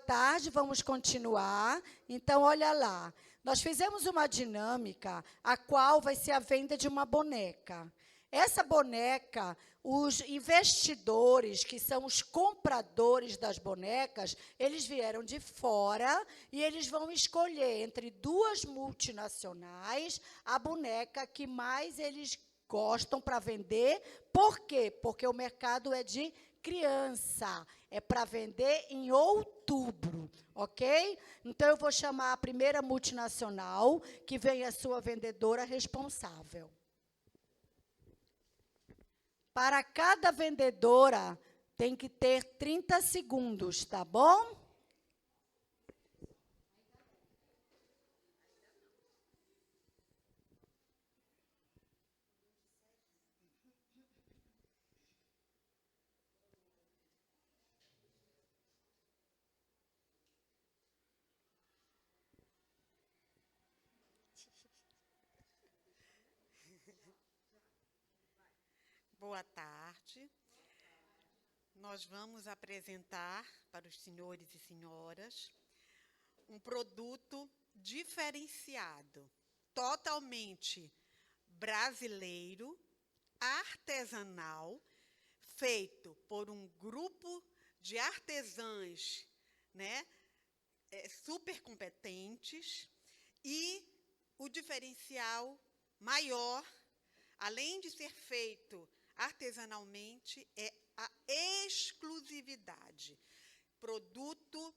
tarde, vamos continuar. Então, olha lá. Nós fizemos uma dinâmica, a qual vai ser a venda de uma boneca. Essa boneca, os investidores, que são os compradores das bonecas, eles vieram de fora e eles vão escolher entre duas multinacionais a boneca que mais eles gostam para vender. Por quê? Porque o mercado é de criança, é para vender em outubro, ok? Então, eu vou chamar a primeira multinacional, que vem a sua vendedora responsável. Para cada vendedora, tem que ter 30 segundos, tá bom? Boa tarde. Nós vamos apresentar para os senhores e senhoras um produto diferenciado, totalmente brasileiro, artesanal, feito por um grupo de artesãs, né, super competentes, e o diferencial maior, além de ser feito artesanalmente, é a exclusividade. Produto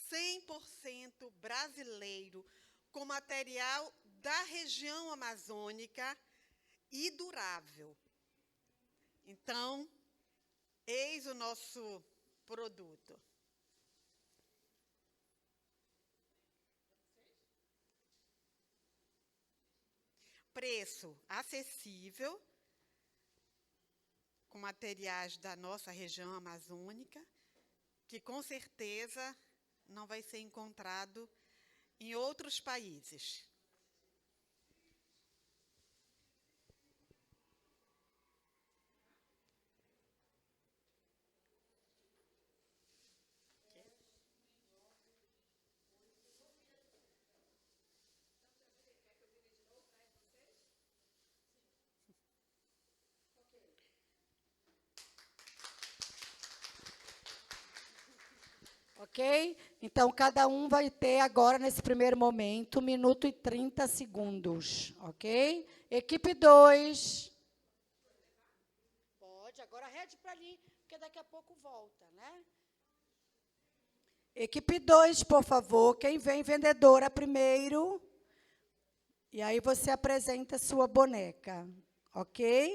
100% brasileiro, com material da região amazônica e durável. Então, eis o nosso produto. Preço acessível, com materiais da nossa região amazônica, que, com certeza, não vai ser encontrado em outros países. Ok? Então, cada um vai ter agora, nesse primeiro momento, 1 minuto e 30 segundos. Ok? Equipe 2. Pode, agora rede para ali, porque daqui a pouco volta, né? Equipe 2, por favor. Quem vem, vendedora primeiro. E aí você apresenta a sua boneca. Ok?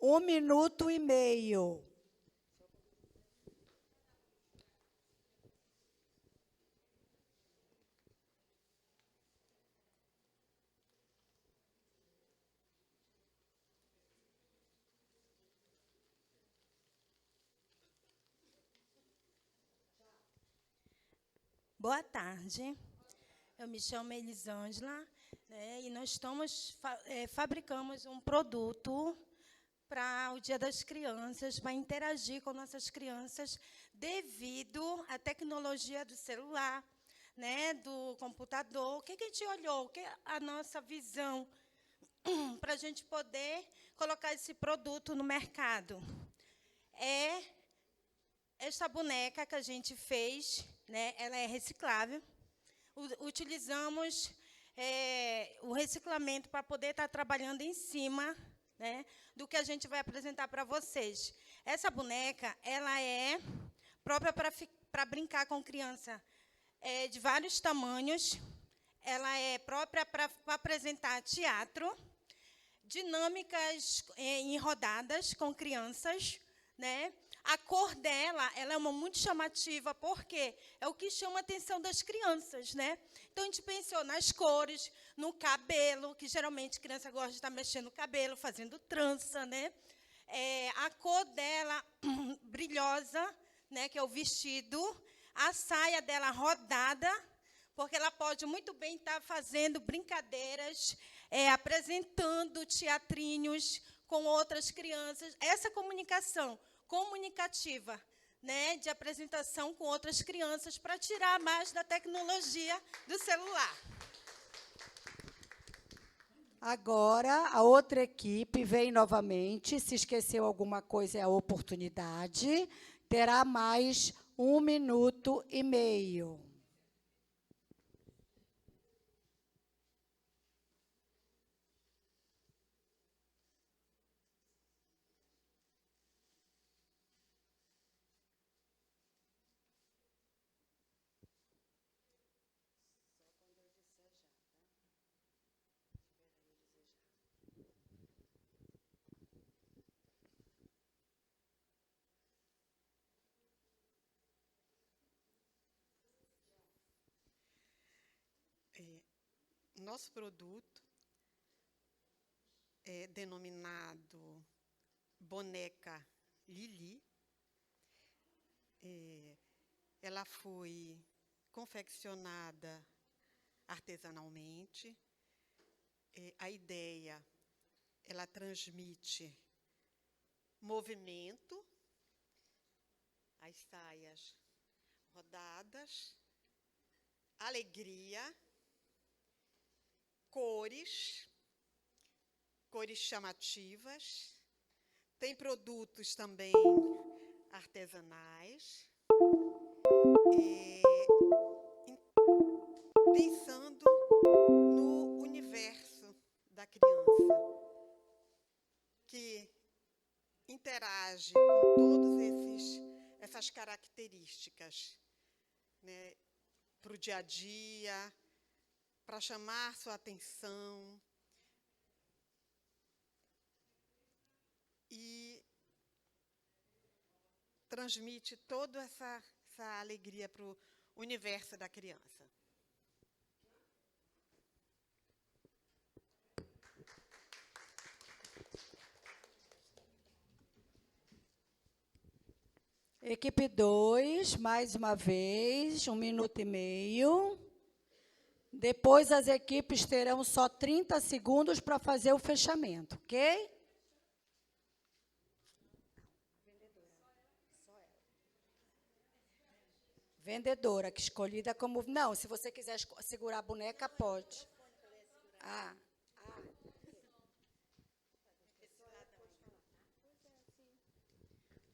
1 minuto e meio. Boa tarde, eu me chamo Elisângela, né, e nós fabricamos um produto para o Dia das Crianças, para interagir com nossas crianças, devido à tecnologia do celular, né, do computador. O que a gente olhou? O que é a nossa visão para a gente poder colocar esse produto no mercado? É esta boneca que a gente fez, né, ela é reciclável. Utilizamos o reciclamento para poder estar trabalhando em cima, né, do que a gente vai apresentar para vocês. Essa boneca, ela é própria para brincar com criança, de vários tamanhos. Ela é própria para apresentar teatro, dinâmicas em rodadas com crianças, né? A cor dela, ela é muito chamativa, porque é o que chama a atenção das crianças, né? Então, a gente pensou nas cores, no cabelo, que geralmente criança gosta de estar mexendo no cabelo, fazendo trança, né? A cor dela, brilhosa, né, que é o vestido, a saia dela rodada, porque ela pode muito bem estar fazendo brincadeiras, apresentando teatrinhos com outras crianças. Essa comunicação comunicativa, né, de apresentação com outras crianças para tirar mais da tecnologia do celular. Agora, a outra equipe vem novamente. Se esqueceu alguma coisa, é a oportunidade. Terá mais 1 minuto e meio. Nosso produto é denominado boneca Lili. Ela foi confeccionada artesanalmente. A ideia, ela transmite movimento, as saias rodadas, alegria, cores chamativas. Tem produtos também artesanais. Pensando no universo da criança, que interage com todas essas características, né, para o dia a dia, para chamar sua atenção e transmite toda essa alegria para o universo da criança. Equipe 2, mais uma vez, 1 minuto e meio. Depois, as equipes terão só 30 segundos para fazer o fechamento, ok? Vendedora, que escolhida como... Não, se você quiser segurar a boneca, pode.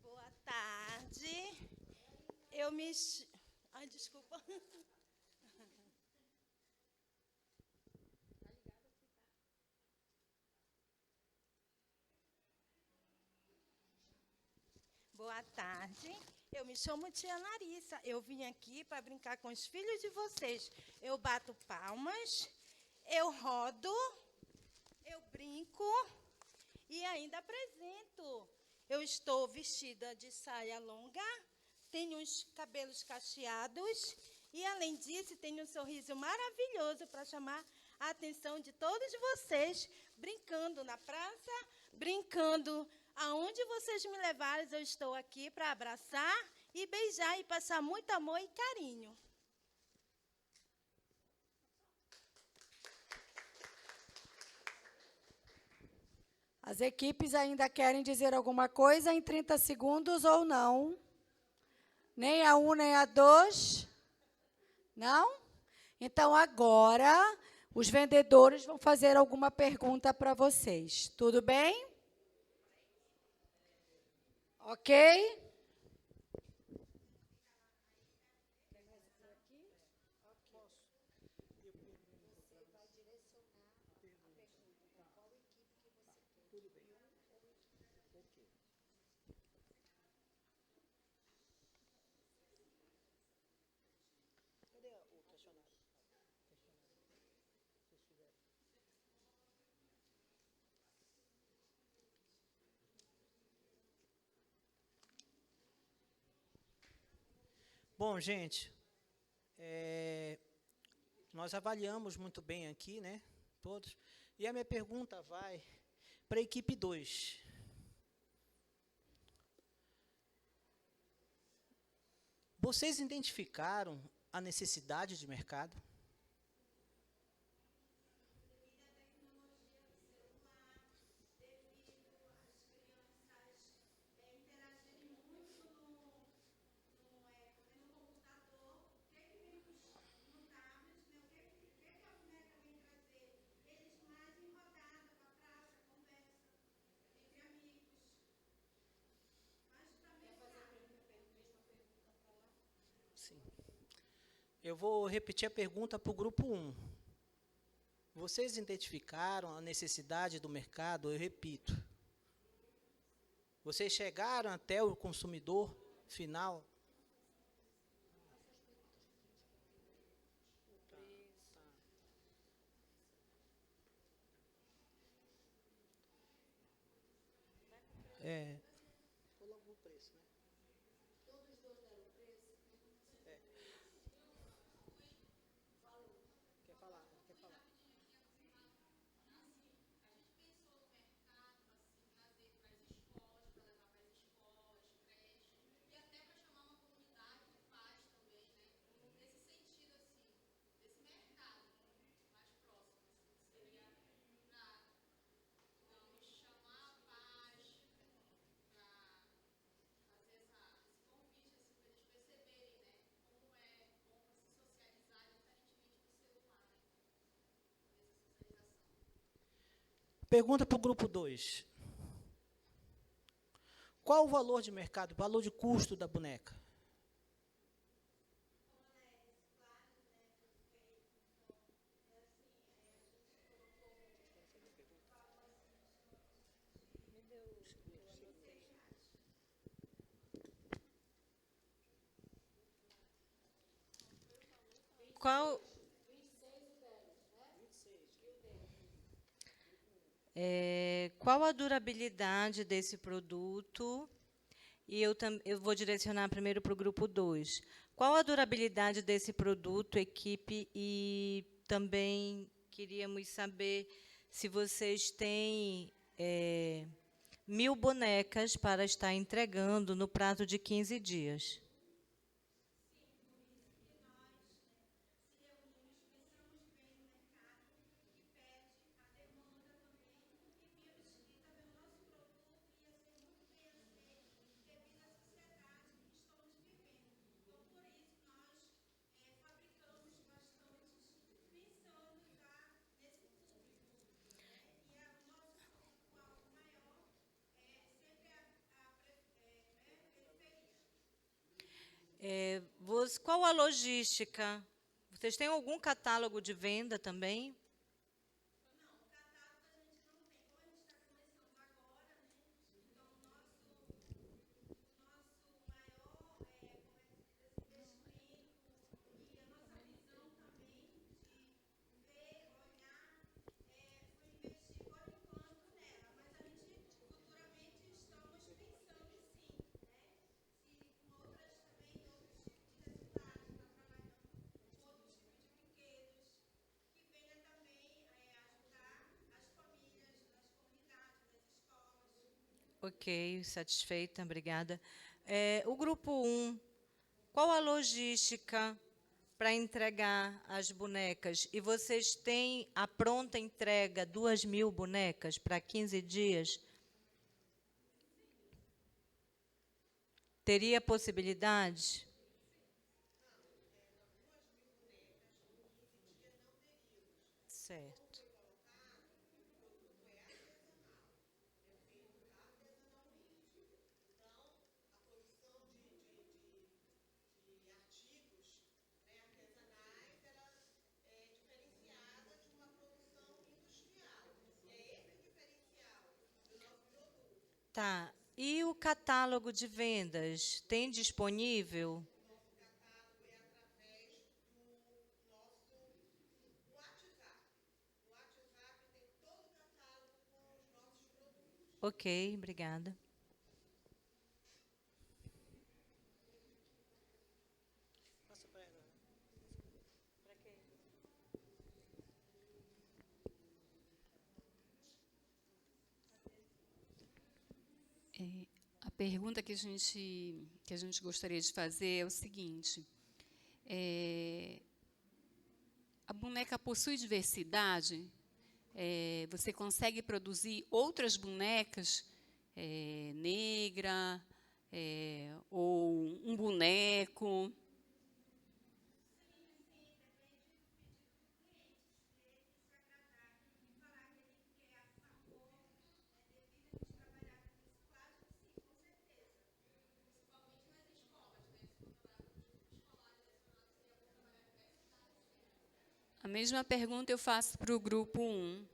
Boa tarde. Eu me... Ai, desculpa. Boa tarde. Eu me chamo tia Larissa. Eu vim aqui para brincar com os filhos de vocês. Eu bato palmas, eu rodo, eu brinco e ainda apresento. Eu estou vestida de saia longa, tenho uns cabelos cacheados e, além disso, tenho um sorriso maravilhoso para chamar a atenção de todos vocês, brincando na praça, brincando aonde vocês me levarem. Eu estou aqui para abraçar e beijar e passar muito amor e carinho. As equipes ainda querem dizer alguma coisa em 30 segundos ou não? Nem a 1, nem a 2? Não? Então, agora, os vendedores vão fazer alguma pergunta para vocês. Tudo bem? Ok? Bom, gente, nós avaliamos muito bem aqui, né, todos, e a minha pergunta vai para a equipe 2. Vocês identificaram a necessidade de mercado? Eu vou repetir a pergunta para o grupo 1. Vocês identificaram a necessidade do mercado? Eu repito. Vocês chegaram até o consumidor final? Foi logo o preço, né? Todos os dois deram o preço? Quer falar? Quer falar? Pergunta para o grupo 2. Qual o valor de mercado, o valor de custo da boneca? Qual, qual a durabilidade desse produto? E eu vou direcionar primeiro para o grupo 2. Qual a durabilidade desse produto, equipe? E também queríamos saber se vocês têm 1000 bonecas para estar entregando no prazo de 15 dias. Qual a logística? Vocês têm algum catálogo de venda também? Ok, satisfeita, obrigada. O grupo 1, qual a logística para entregar as bonecas? E vocês têm a pronta entrega 2000 bonecas para 15 dias? Teria possibilidade? Certo. Tá. E o catálogo de vendas tem disponível? Ok, obrigada. A pergunta que a gente gostaria de fazer é o seguinte: a boneca possui diversidade? Você consegue produzir outras bonecas negra ou um boneco? A mesma pergunta eu faço para o grupo 1.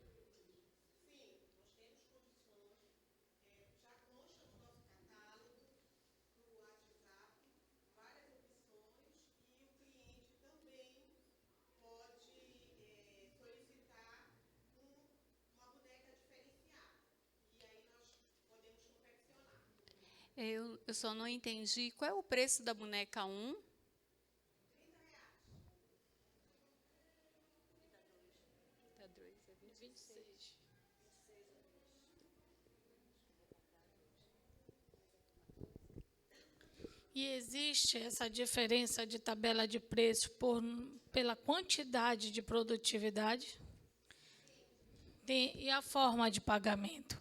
Eu só não entendi qual é o preço da boneca 1. E existe essa diferença de tabela de preço pela quantidade de produtividade? E a forma de pagamento?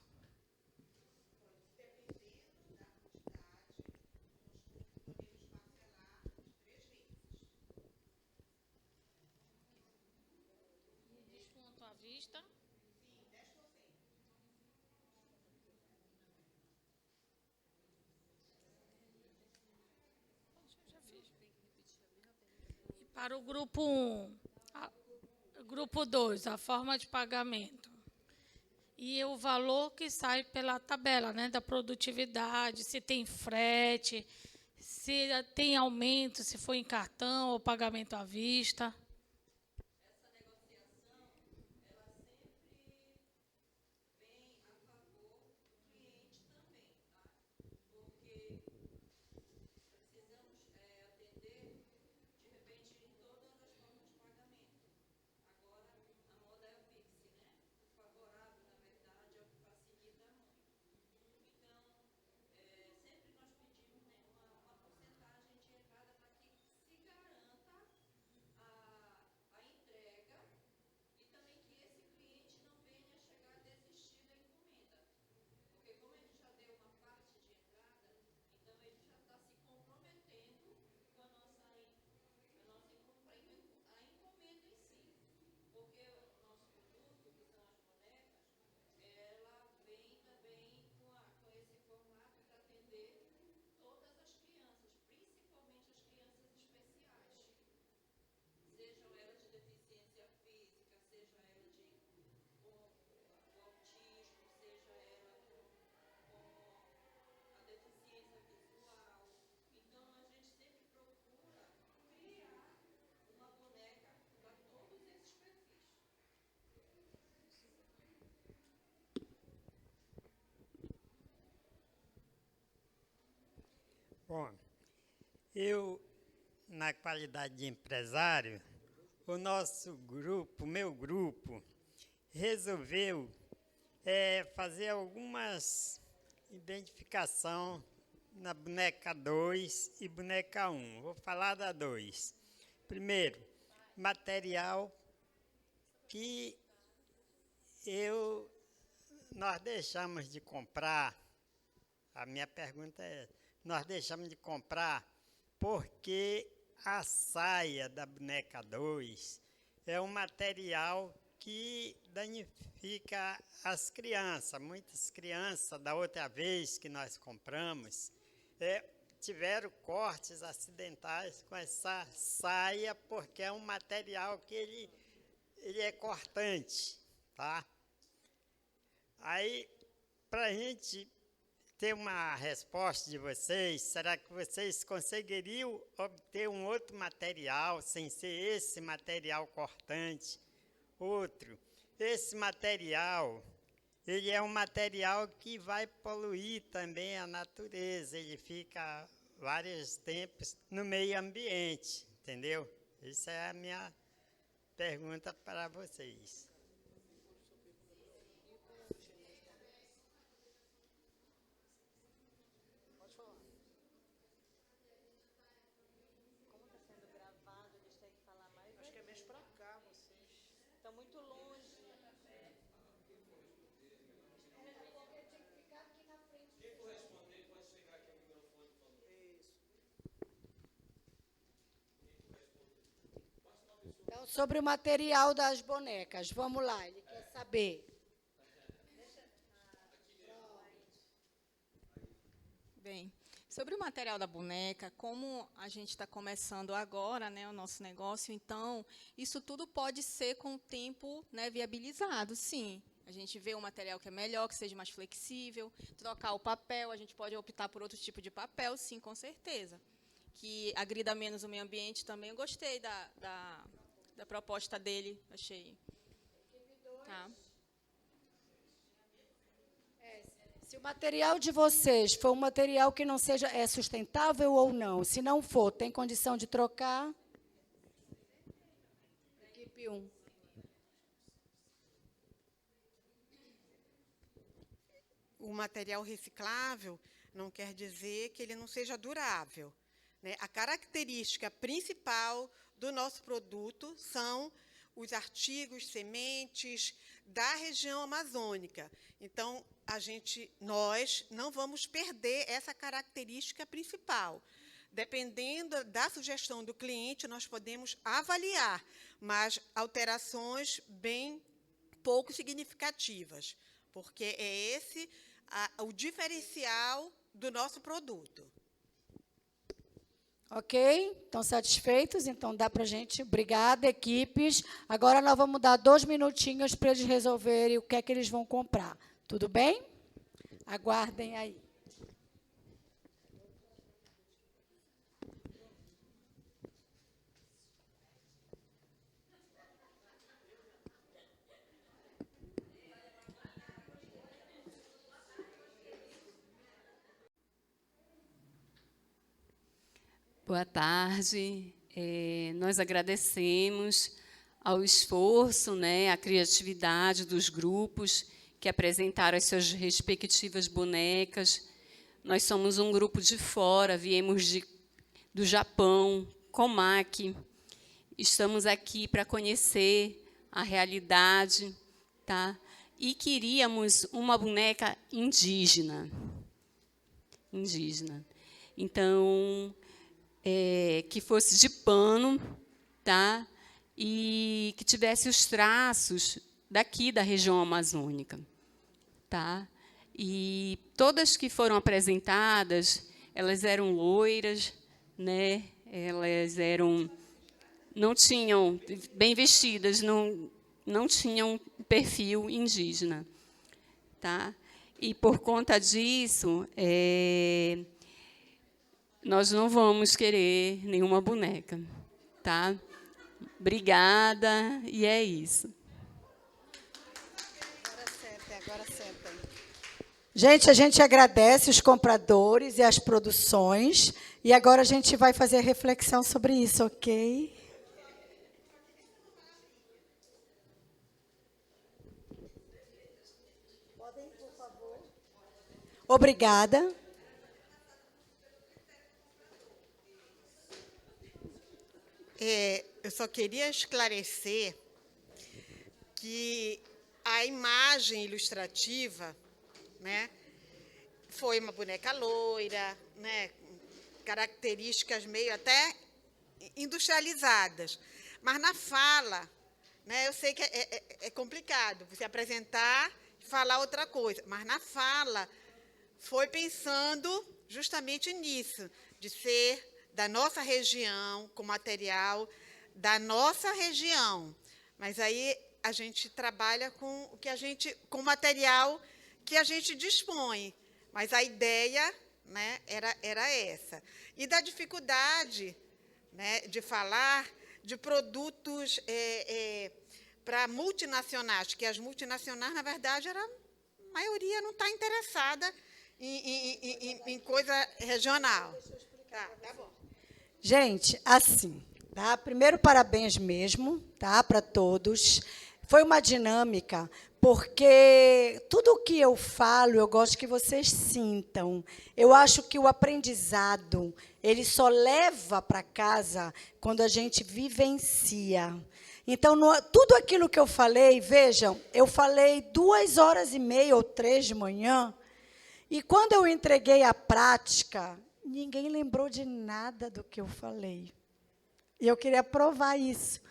Desconto à vista? Para o grupo 1, grupo 2, a forma de pagamento. E o valor que sai pela tabela, né, da produtividade, se tem frete, se tem aumento, se for em cartão ou pagamento à vista. Bom, eu, na qualidade de empresário, o nosso grupo, meu grupo, resolveu fazer algumas identificação na boneca 2 e boneca 1. Vou falar da 2. Primeiro, material que nós deixamos de comprar. A minha pergunta é, nós deixamos de comprar porque a saia da boneca 2 é um material que danifica as crianças. Muitas crianças, da outra vez que nós compramos, tiveram cortes acidentais com essa saia, porque é um material que ele é cortante, tá? Aí, para a gente ter uma resposta de vocês, será que vocês conseguiriam obter um outro material, sem ser esse material cortante? Outro, esse material, ele é um material que vai poluir também a natureza, ele fica vários tempos no meio ambiente, entendeu? Essa é a minha pergunta para vocês. Então, sobre o material das bonecas, vamos lá, ele quer saber. Bem, Sobre o material da boneca, como a gente está começando agora, né, o nosso negócio, então, isso tudo pode ser, com o tempo, né, viabilizado, sim. A gente vê um material que é melhor, que seja mais flexível, trocar o papel, a gente pode optar por outro tipo de papel, sim, com certeza. Que agrida menos o meio ambiente também. Eu gostei da proposta dele, achei. Tá. Se o material de vocês for um material que não seja sustentável ou não, se não for, tem condição de trocar? Equipe 1. O material reciclável não quer dizer que ele não seja durável, né? A característica principal do nosso produto são os artigos, sementes da região amazônica. Então, nós não vamos perder essa característica principal. Dependendo da sugestão do cliente, nós podemos avaliar, mas alterações bem pouco significativas, porque é esse o diferencial do nosso produto. Ok? Estão satisfeitos? Então, dá para a gente. Obrigada, equipes. Agora, nós vamos dar 2 minutinhos para eles resolverem o que é que eles vão comprar. Tudo bem? Aguardem aí. Boa tarde. Nós agradecemos ao esforço, né, à criatividade dos grupos que apresentaram as suas respectivas bonecas. Nós somos um grupo de fora, viemos do Japão, Komak. Estamos aqui para conhecer a realidade, tá? E queríamos uma boneca indígena. Então, que fosse de pano, tá? E que tivesse os traços daqui da região amazônica, tá? E todas que foram apresentadas, elas eram loiras, né? Elas não tinham, bem vestidas, não tinham perfil indígena, tá? E, por conta disso, nós não vamos querer nenhuma boneca, tá? Obrigada, e é isso. Agora sentem. Gente, a gente agradece os compradores e as produções, e agora a gente vai fazer a reflexão sobre isso, ok? Podem, por favor. Obrigada. Eu só queria esclarecer que a imagem ilustrativa, né, foi uma boneca loira, né, características meio até industrializadas. Mas na fala, né, eu sei que é complicado você apresentar e falar outra coisa, mas na fala foi pensando justamente nisso, de ser da nossa região, com material da nossa região. Mas aí a gente trabalha com com material que a gente dispõe. Mas a ideia, né, era essa. E da dificuldade, né, de falar de produtos para multinacionais, que as multinacionais, na verdade, a maioria não está interessada em coisa regional. Tá bom. Gente, assim, tá? Primeiro, parabéns mesmo, tá, para todos. Foi uma dinâmica, porque tudo o que eu falo, eu gosto que vocês sintam. Eu acho que o aprendizado, ele só leva para casa quando a gente vivencia. Então, tudo aquilo que eu falei, vejam, eu falei 2h30 ou 3 de manhã, e quando eu entreguei a prática, ninguém lembrou de nada do que eu falei. E eu queria provar isso.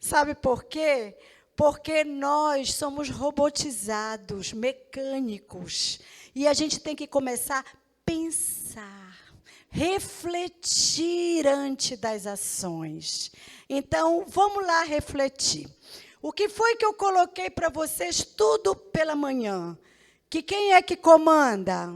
Sabe por quê? Porque nós somos robotizados, mecânicos. E a gente tem que começar a pensar. refletir antes das ações. Então, vamos lá refletir. O que foi que eu coloquei para vocês tudo pela manhã? Que quem é que comanda?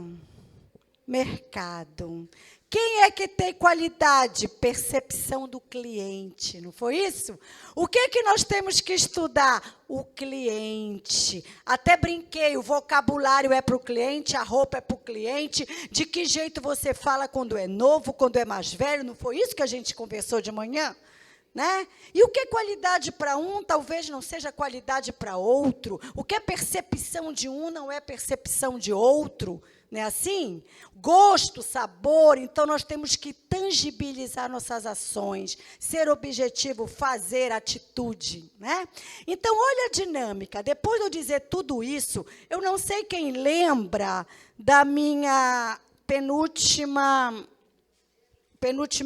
Mercado. Quem é que tem qualidade? Percepção do cliente, não foi isso? O que é que nós temos que estudar? O cliente. Até brinquei, o vocabulário é para o cliente, a roupa é para o cliente, de que jeito você fala quando é novo, quando é mais velho, não foi isso que a gente conversou de manhã? Né? E o que é qualidade para um, talvez não seja qualidade para outro. O que é percepção de um, não é percepção de outro. Não é assim? Gosto, sabor, então nós temos que tangibilizar nossas ações, ser objetivo, fazer atitude. Né? Então, olha a dinâmica. Depois de eu dizer tudo isso, eu não sei quem lembra da minha penúltima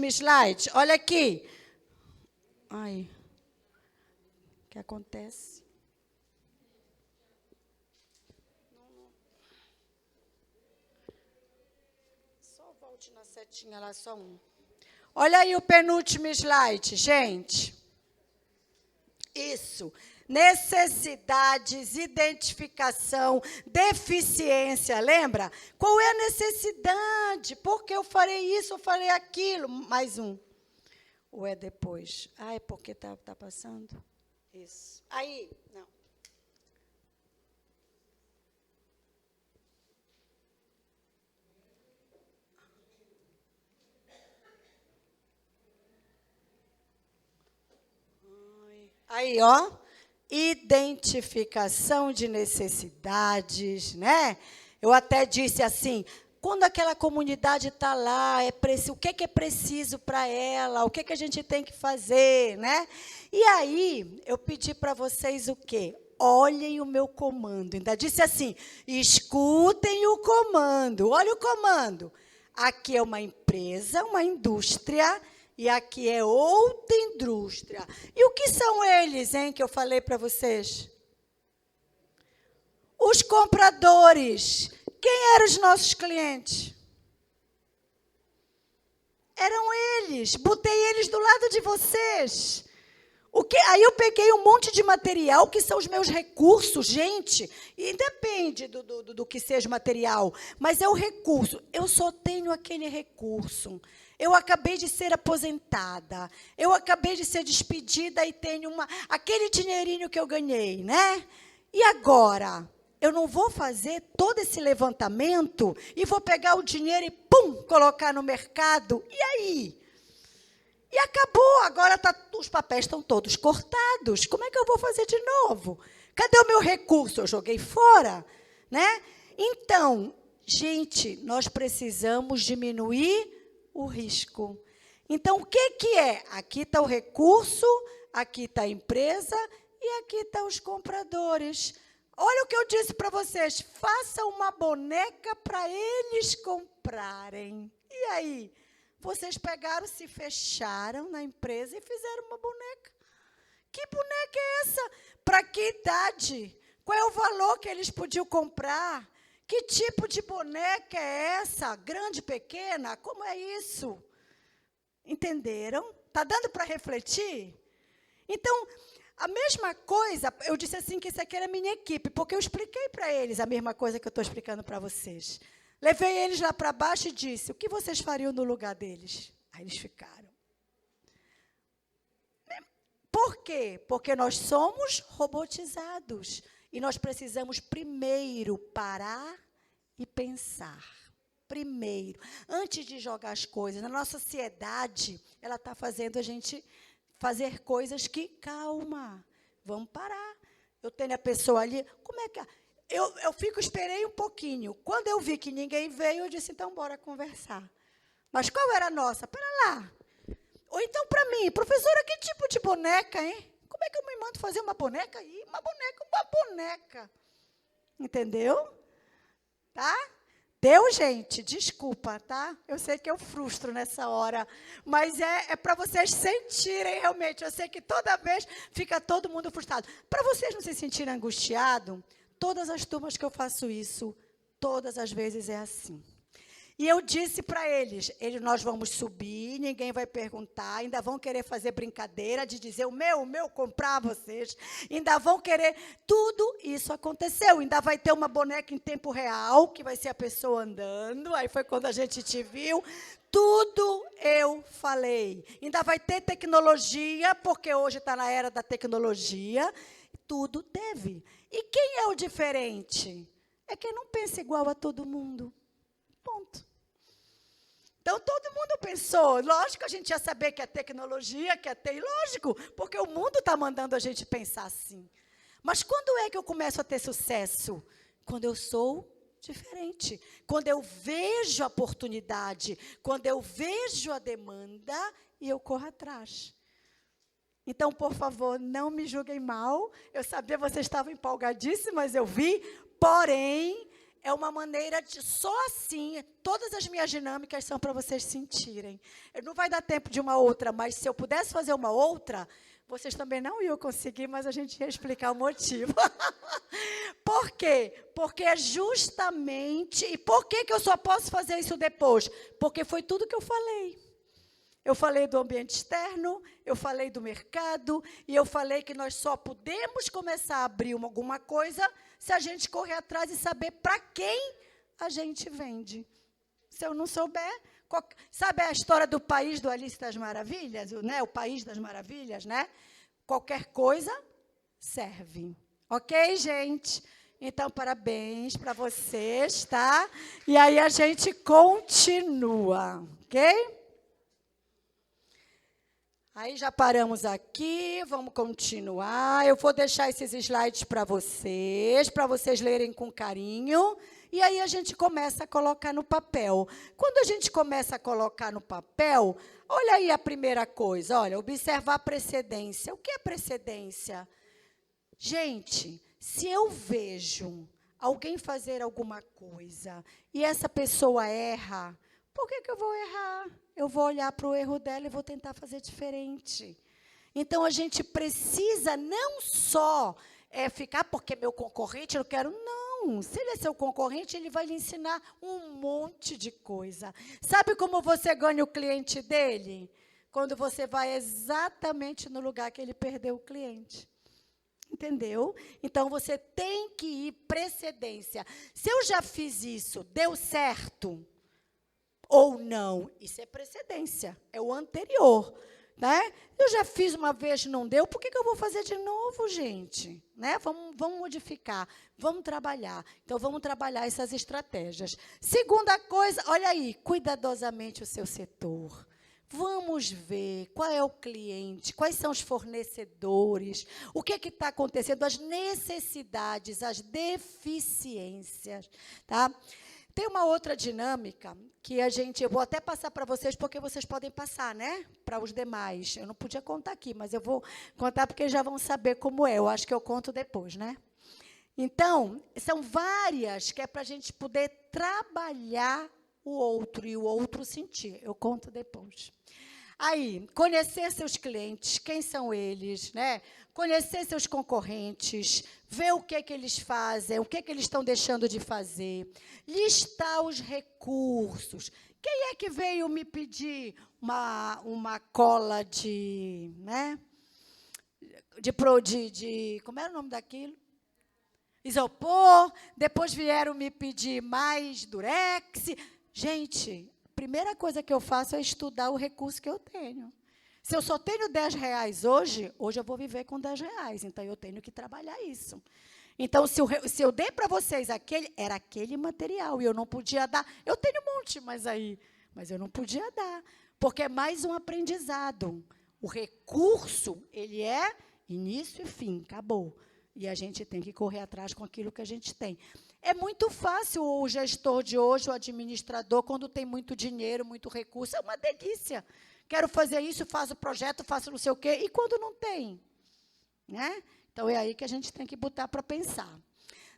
slide. Olha aqui. Ai, o que acontece? Só volte na setinha lá, só um. Olha aí o penúltimo slide, gente. Isso. Necessidades, identificação, deficiência, lembra? Qual é a necessidade? Por que eu farei isso, eu farei aquilo? Mais um. Ou é depois? Ah, é porque tá passando? Isso. Aí, não. Aí, ó. Identificação de necessidades, né? Eu até disse assim, quando aquela comunidade está lá, o que é preciso para ela, o que a gente tem que fazer, né? E aí, eu pedi para vocês o quê? Olhem o meu comando. Ainda disse assim, escutem o comando. Olha o comando. Aqui é uma empresa, uma indústria, e aqui é outra indústria. E o que são eles, hein, que eu falei para vocês? Os compradores. Quem eram os nossos clientes? Eram eles. Botei eles do lado de vocês. Aí eu peguei um monte de material, que são os meus recursos, gente. E depende do que seja material. Mas é o recurso. Eu só tenho aquele recurso. Eu acabei de ser aposentada. Eu acabei de ser despedida e tenho aquele dinheirinho que eu ganhei, né? E agora? Eu não vou fazer todo esse levantamento e vou pegar o dinheiro e, pum, colocar no mercado. E aí? E acabou, agora os papéis estão todos cortados. Como é que eu vou fazer de novo? Cadê o meu recurso? Eu joguei fora, né? Então, gente, nós precisamos diminuir o risco. Então, o que é? Aqui está o recurso, aqui está a empresa e aqui estão os compradores. Olha o que eu disse para vocês, façam uma boneca para eles comprarem. E aí? Vocês pegaram, se fecharam na empresa e fizeram uma boneca. Que boneca é essa? Para que idade? Qual é o valor que eles podiam comprar? Que tipo de boneca é essa? Grande, pequena? Como é isso? Entenderam? Está dando para refletir? Então, a mesma coisa, eu disse assim que isso aqui era a minha equipe, porque eu expliquei para eles a mesma coisa que eu estou explicando para vocês. Levei eles lá para baixo e disse, o que vocês fariam no lugar deles? Aí eles ficaram. Por quê? Porque nós somos robotizados. E nós precisamos primeiro parar e pensar. Primeiro. Antes de jogar as coisas. Na nossa sociedade, ela está fazendo a gente fazer coisas que, calma, vamos parar. Eu tenho a pessoa ali, como é que... Eu esperei um pouquinho. Quando eu vi que ninguém veio, eu disse, então, bora conversar. Mas qual era a nossa? Pera lá. Ou então, para mim, professora, que tipo de boneca, hein? Como é que eu me mando fazer uma boneca aí? Uma boneca. Entendeu? Tá? Deu, gente? Desculpa, tá? Eu sei que eu frustro nessa hora. Mas é para vocês sentirem realmente. Eu sei que toda vez fica todo mundo frustrado. Para vocês não se sentirem angustiados, todas as turmas que eu faço isso, todas as vezes é assim. E eu disse para eles, nós vamos subir, ninguém vai perguntar, ainda vão querer fazer brincadeira de dizer o meu, comprar vocês, ainda vão querer, tudo isso aconteceu, ainda vai ter uma boneca em tempo real, que vai ser a pessoa andando, aí foi quando a gente te viu, tudo eu falei. Ainda vai ter tecnologia, porque hoje está na era da tecnologia, tudo teve. E quem é o diferente? É quem não pensa igual a todo mundo. Ponto. Então, todo mundo pensou. Lógico que a gente ia saber que é tecnologia, que é TI, lógico, porque o mundo está mandando a gente pensar assim. Mas quando é que eu começo a ter sucesso? Quando eu sou diferente. Quando eu vejo a oportunidade, quando eu vejo a demanda e eu corro atrás. Então, por favor, não me julguem mal. Eu sabia que vocês estavam empolgadíssimas, eu vi. Porém, é uma maneira de, só assim, todas as minhas dinâmicas são para vocês sentirem. Não vai dar tempo de uma outra, mas se eu pudesse fazer uma outra, vocês também não iam conseguir, mas a gente ia explicar o motivo. Por quê? Porque é justamente... E por que eu só posso fazer isso depois? Porque foi tudo que eu falei. Eu falei do ambiente externo, eu falei do mercado, e eu falei que nós só podemos começar a abrir alguma coisa se a gente correr atrás e saber para quem a gente vende. Se eu não souber... Sabe a história do país do Alice das Maravilhas? Né? O país das maravilhas, né? Qualquer coisa serve. Ok, gente? Então, parabéns para vocês, tá? E aí a gente continua, ok? Aí já paramos aqui, vamos continuar. Eu vou deixar esses slides para vocês lerem com carinho. E aí a gente começa a colocar no papel. Quando a gente começa a colocar no papel, olha aí a primeira coisa, olha, observar a precedência. O que é precedência? Gente, se eu vejo alguém fazer alguma coisa e essa pessoa erra, por que eu vou errar? Eu vou olhar para o erro dela e vou tentar fazer diferente. Então, a gente precisa não só ficar, porque meu concorrente, eu quero, não. Se ele é seu concorrente, ele vai lhe ensinar um monte de coisa. Sabe como você ganha o cliente dele? Quando você vai exatamente no lugar que ele perdeu o cliente. Entendeu? Então, você tem que ir precedência. Se eu já fiz isso, deu certo ou não, isso é precedência, é o anterior. Né? Eu já fiz uma vez, não deu, por que eu vou fazer de novo, gente? Né? Vamos modificar, vamos trabalhar. Então, vamos trabalhar essas estratégias. Segunda coisa, olha aí, cuidadosamente o seu setor. Vamos ver qual é o cliente, quais são os fornecedores, o que está acontecendo, as necessidades, as deficiências. Tá? Tem uma outra dinâmica que eu vou até passar para vocês, porque vocês podem passar, né? Para os demais. Eu não podia contar aqui, mas eu vou contar porque já vão saber como é. Eu acho que eu conto depois, né? Então, são várias que é para a gente poder trabalhar o outro e o outro sentir. Eu conto depois. Aí, conhecer seus clientes, quem são eles, né? Conhecer seus concorrentes, ver o que é que eles fazem, o que é que eles estão deixando de fazer, listar os recursos. Quem é que veio me pedir uma cola de, né? Como era o nome daquilo? Isopor. Depois vieram me pedir mais durex. Gente, a primeira coisa que eu faço é estudar o recurso que eu tenho. Se eu só tenho R$10 hoje eu vou viver com R$10. Então, eu tenho que trabalhar isso. Então, se eu dei para vocês era aquele material, e eu não podia dar. Eu tenho um monte, mas eu não podia dar, porque é mais um aprendizado. O recurso, ele é início e fim, acabou. E a gente tem que correr atrás com aquilo que a gente tem. É muito fácil o gestor de hoje, o administrador, quando tem muito dinheiro, muito recurso, é uma delícia. Quero fazer isso, faço o projeto, faço não sei o quê, e quando não tem? Né? Então, é aí que a gente tem que botar para pensar.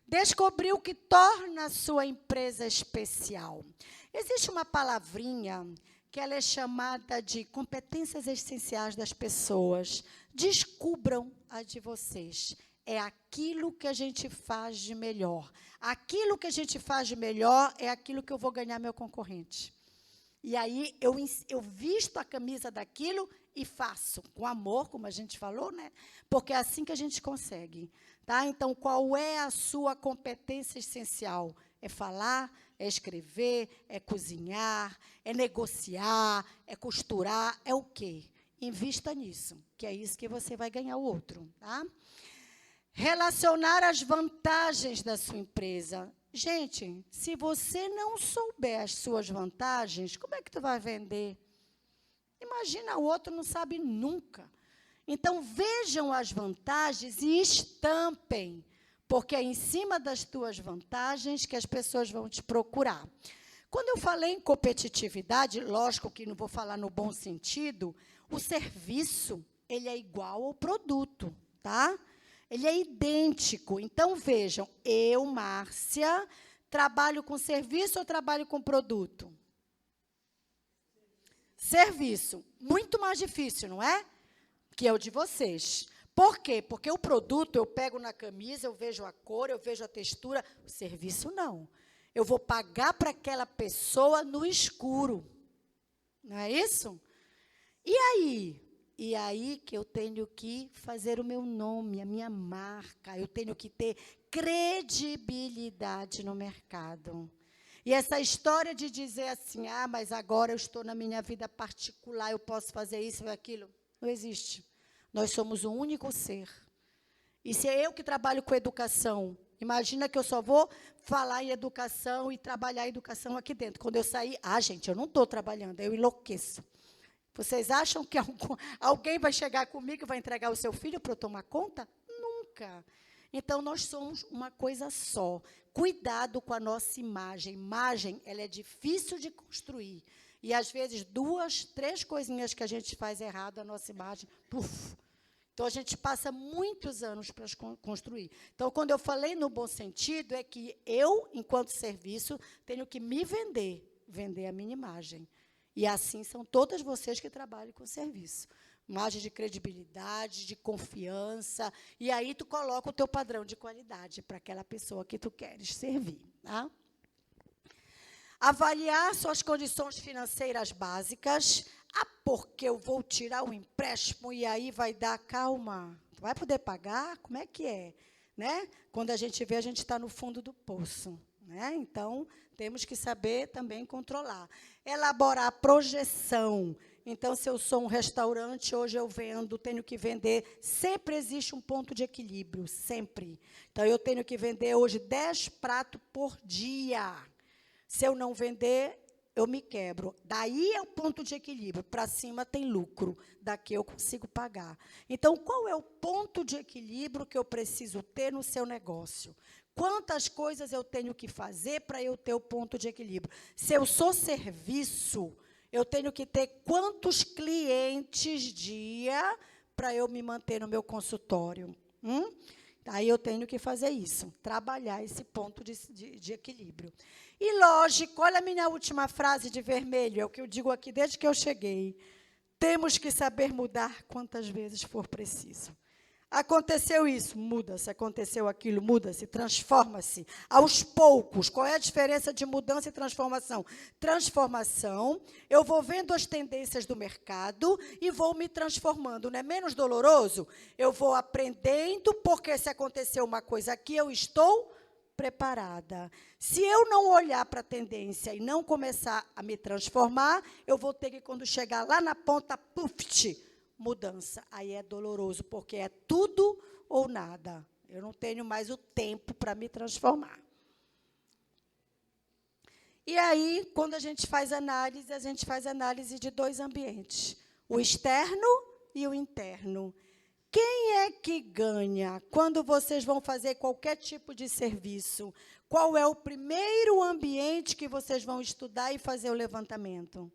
Descobrir o que torna a sua empresa especial. Existe uma palavrinha que ela é chamada de competências essenciais das pessoas. Descubram a de vocês. é aquilo que a gente faz de melhor. Aquilo que a gente faz de melhor é aquilo que eu vou ganhar meu concorrente. E aí eu visto a camisa daquilo e faço com amor, como a gente falou, né? Porque é assim que a gente consegue, tá? Então, qual é a sua competência essencial? É falar, é escrever, é cozinhar, é negociar, é costurar, é o quê? Invista nisso, que é isso que você vai ganhar o outro, tá? Relacionar as vantagens da sua empresa. Gente, se você não souber as suas vantagens, como é que tu vai vender? Imagina, o outro não sabe nunca. Então, vejam as vantagens e estampem, porque é em cima das tuas vantagens que as pessoas vão te procurar. Quando eu falei em competitividade, lógico que não vou falar no bom sentido, o serviço, ele é igual ao produto, tá? Ele é idêntico. Então, vejam, eu, Márcia, trabalho com serviço ou trabalho com produto? Serviço. Muito mais difícil, não é? Que é o de vocês. Por quê? Porque o produto eu pego na camisa, eu vejo a cor, eu vejo a textura. O serviço, não. Eu vou pagar para aquela pessoa no escuro. Não é isso? E aí? E aí que eu tenho que fazer o meu nome, a minha marca. Eu tenho que ter credibilidade no mercado. E essa história de dizer assim, mas agora eu estou na minha vida particular, eu posso fazer isso ou aquilo, não existe. Nós somos um único ser. E se é eu que trabalho com educação, imagina que eu só vou falar em educação e trabalhar a educação aqui dentro. Quando eu sair, gente, eu não estou trabalhando, eu enlouqueço. Vocês acham que alguém vai chegar comigo e vai entregar o seu filho para eu tomar conta? Nunca. Então, nós somos uma coisa só. Cuidado com a nossa imagem. Imagem, ela é difícil de construir. E, às vezes, 2, 3 coisinhas que a gente faz errado, a nossa imagem, puf. Então, a gente passa muitos anos para construir. Então, quando eu falei no bom sentido, é que eu, enquanto serviço, tenho que me vender a minha imagem. E assim são todas vocês que trabalham com serviço. Imagem de credibilidade, de confiança. E aí tu coloca o teu padrão de qualidade para aquela pessoa que tu queres servir. Tá? Avaliar suas condições financeiras básicas. Porque eu vou tirar o empréstimo e aí vai dar, calma, tu vai poder pagar? Como é que é? Né? Quando a gente vê, a gente está no fundo do poço. Né? Então, temos que saber também controlar. Elaborar a projeção. Então, se eu sou um restaurante, hoje eu vendo, tenho que vender, sempre existe um ponto de equilíbrio, sempre. Então, eu tenho que vender hoje 10 pratos por dia. Se eu não vender, eu me quebro. Daí é o ponto de equilíbrio. Para cima tem lucro, daqui eu consigo pagar. Então, qual é o ponto de equilíbrio que eu preciso ter no seu negócio? Quantas coisas eu tenho que fazer para eu ter o ponto de equilíbrio? Se eu sou serviço, eu tenho que ter quantos clientes dia para eu me manter no meu consultório? Aí eu tenho que fazer isso, trabalhar esse ponto de equilíbrio. E, lógico, olha a minha última frase de vermelho, é o que eu digo aqui desde que eu cheguei. Temos que saber mudar quantas vezes for preciso. Aconteceu isso, muda-se. Aconteceu aquilo, muda-se, transforma-se. Aos poucos. Qual é a diferença de mudança e transformação? Transformação, eu vou vendo as tendências do mercado e vou me transformando. Não é menos doloroso? Eu vou aprendendo, porque se aconteceu uma coisa aqui, eu estou preparada. Se eu não olhar para a tendência e não começar a me transformar, eu vou ter que, quando chegar lá na ponta, mudança. Aí é doloroso, porque é tudo ou nada. Eu não tenho mais o tempo para me transformar. E aí, quando a gente faz análise de 2 ambientes, o externo e o interno. Quem é que ganha quando vocês vão fazer qualquer tipo de serviço? Qual é o primeiro ambiente que vocês vão estudar e fazer o levantamento?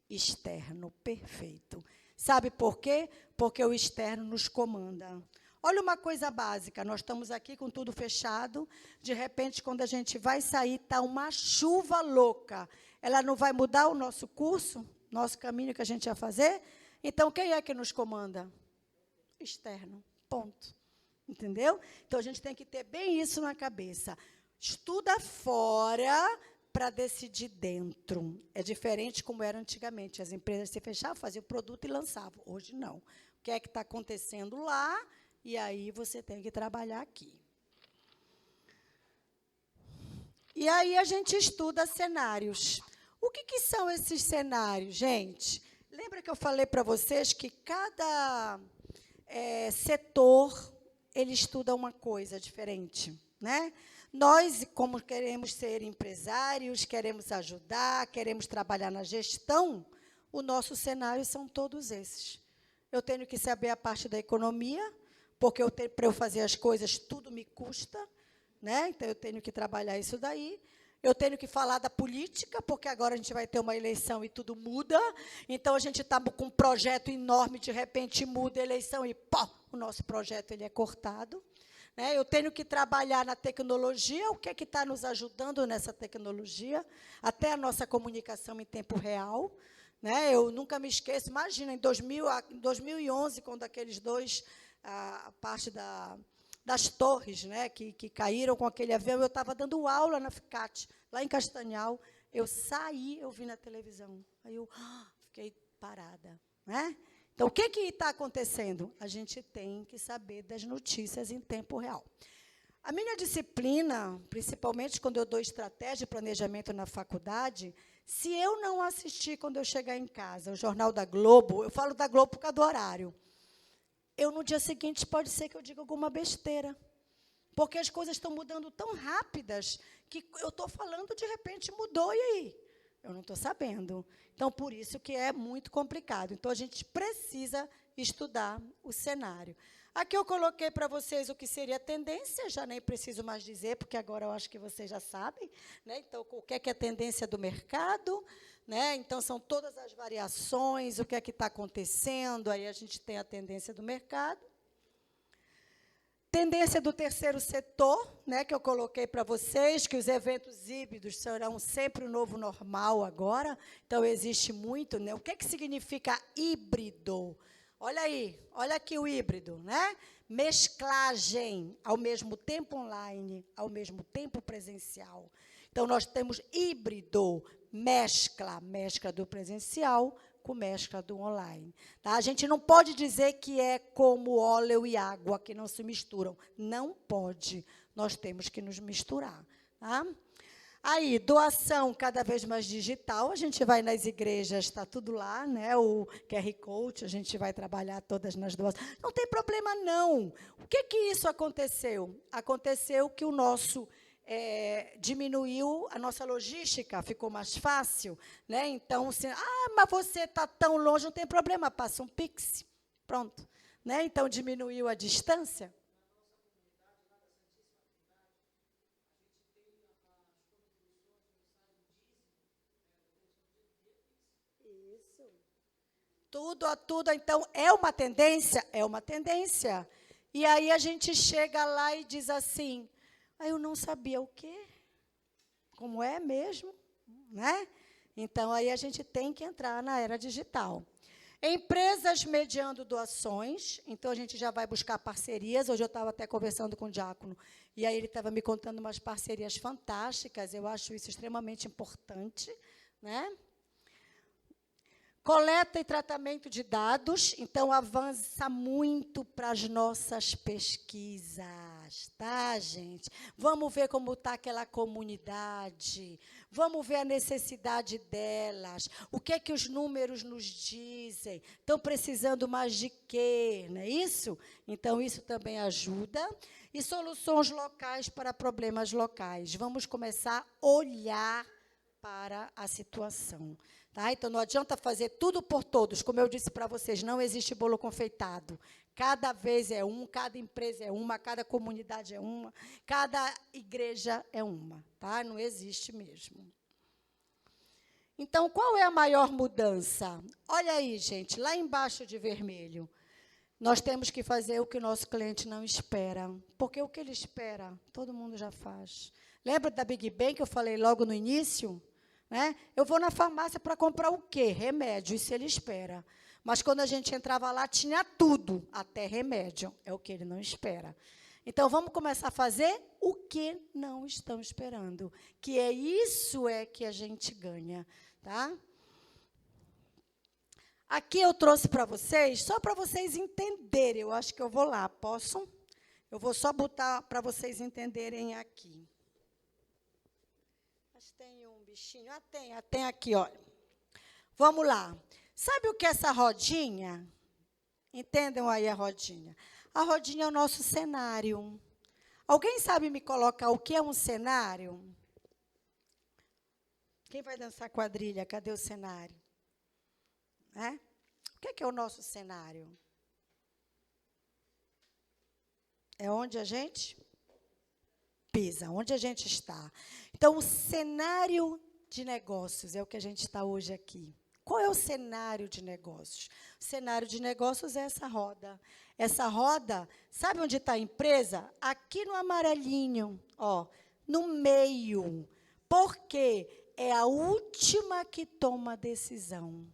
Externo, perfeito. Sabe por quê? Porque o externo nos comanda. Olha uma coisa básica, nós estamos aqui com tudo fechado, de repente, quando a gente vai sair, está uma chuva louca. Ela não vai mudar o nosso curso, nosso caminho que a gente ia fazer? Então, quem é que nos comanda? Externo. ponto. Entendeu? Então, a gente tem que ter bem isso na cabeça. Estuda fora para decidir dentro. É diferente como era antigamente. As empresas se fechavam, faziam o produto e lançavam. Hoje, não. O que é que está acontecendo lá? E aí você tem que trabalhar aqui. E aí a gente estuda cenários. O que são esses cenários, gente? Lembra que eu falei para vocês que cada setor ele estuda uma coisa diferente, né? Nós, como queremos ser empresários, queremos ajudar, queremos trabalhar na gestão, o nosso cenário são todos esses. Eu tenho que saber a parte da economia, porque para eu fazer as coisas, tudo me custa, né? Então, eu tenho que trabalhar isso daí. Eu tenho que falar da política, porque agora a gente vai ter uma eleição e tudo muda. Então, a gente está com um projeto enorme, de repente muda a eleição e, pó, o nosso projeto ele é cortado. Né? Eu tenho que trabalhar na tecnologia, o que é que está nos ajudando nessa tecnologia, até a nossa comunicação em tempo real. Né? Eu nunca me esqueço, imagina, em 2011, quando aqueles dois, a parte das torres, né, que caíram com aquele avião, eu estava dando aula na FICAT, lá em Castanhal, eu saí, eu vi na televisão, aí eu fiquei parada. Né? Então, o que está acontecendo? A gente tem que saber das notícias em tempo real. A minha disciplina, principalmente quando eu dou estratégia e planejamento na faculdade, se eu não assistir, quando eu chegar em casa, o Jornal da Globo, eu falo da Globo por causa do horário, no dia seguinte, pode ser que eu diga alguma besteira. Porque as coisas estão mudando tão rápidas que eu estou falando, de repente, mudou, e aí? Eu não estou sabendo. Então, por isso que é muito complicado. Então, a gente precisa estudar o cenário. Aqui eu coloquei para vocês o que seria tendência, já nem preciso mais dizer, porque agora eu acho que vocês já sabem. Né? Então, o que é a tendência do mercado? Né? Então, são todas as variações, o que é que está acontecendo, aí a gente tem a tendência do mercado. Tendência do terceiro setor, né, que eu coloquei para vocês, que os eventos híbridos serão sempre o novo normal agora, então existe muito. Né? O que é que significa híbrido? Olha aí, olha aqui o híbrido, né? Mesclagem, ao mesmo tempo online, ao mesmo tempo presencial. Então, nós temos híbrido, mescla do presencial com mescla do online. Tá? A gente não pode dizer que é como óleo e água, que não se misturam. Não pode. Nós temos que nos misturar. Tá? Aí, doação cada vez mais digital. A gente vai nas igrejas, está tudo lá, né? O QR Code, a gente vai trabalhar todas nas doações. Não tem problema, não. O que isso aconteceu? Aconteceu que o nosso... diminuiu a nossa logística, ficou mais fácil, né? Então, mas você está tão longe, não tem problema, passa um Pix, pronto. Né? Então, diminuiu a distância. Isso. Tudo, então, é uma tendência? É uma tendência. E aí a gente chega lá e diz assim, eu não sabia o quê? Como é mesmo? Né? Então, aí a gente tem que entrar na era digital. Empresas mediando doações, então a gente já vai buscar parcerias. Hoje eu estava até conversando com o Diácono, e aí ele estava me contando umas parcerias fantásticas, eu acho isso extremamente importante. Né? Coleta e tratamento de dados, então avança muito para as nossas pesquisas, tá, gente? Vamos ver como está aquela comunidade, vamos ver a necessidade delas, o que é que os números nos dizem, estão precisando mais de quê, não é isso? Então, isso também ajuda. E soluções locais para problemas locais. Vamos começar a olhar para a situação. Tá? Então, não adianta fazer tudo por todos. Como eu disse para vocês, não existe bolo confeitado. Cada vez é um, cada empresa é uma, cada comunidade é uma, cada igreja é uma. Tá? Não existe mesmo. Então, qual é a maior mudança? Olha aí, gente, lá embaixo de vermelho. Nós temos que fazer o que o nosso cliente não espera. Porque o que ele espera, todo mundo já faz. Lembra da Big Bang que eu falei logo no início? Né? Eu vou na farmácia para comprar o quê? Remédio, isso ele espera. Mas quando a gente entrava lá, tinha tudo, até remédio. É o que ele não espera. Então, vamos começar a fazer o que não estão esperando. Que é isso que a gente ganha. Tá? Aqui eu trouxe para vocês, só para vocês entenderem. Eu acho que eu vou lá, posso? Eu vou só botar para vocês entenderem aqui. Mas tem um bichinho? Tem aqui, olha. Vamos lá. Sabe o que é essa rodinha? Entendam aí a rodinha. A rodinha é o nosso cenário. Alguém sabe me colocar o que é um cenário? Quem vai dançar quadrilha? Cadê o cenário? O que é o nosso cenário? É onde a gente pisa, onde a gente está. Então, o cenário de negócios é o que a gente está hoje aqui. Qual é o cenário de negócios? O cenário de negócios é essa roda. Essa roda, sabe onde está a empresa? Aqui no amarelinho, ó, no meio. Porque é a última que toma a decisão.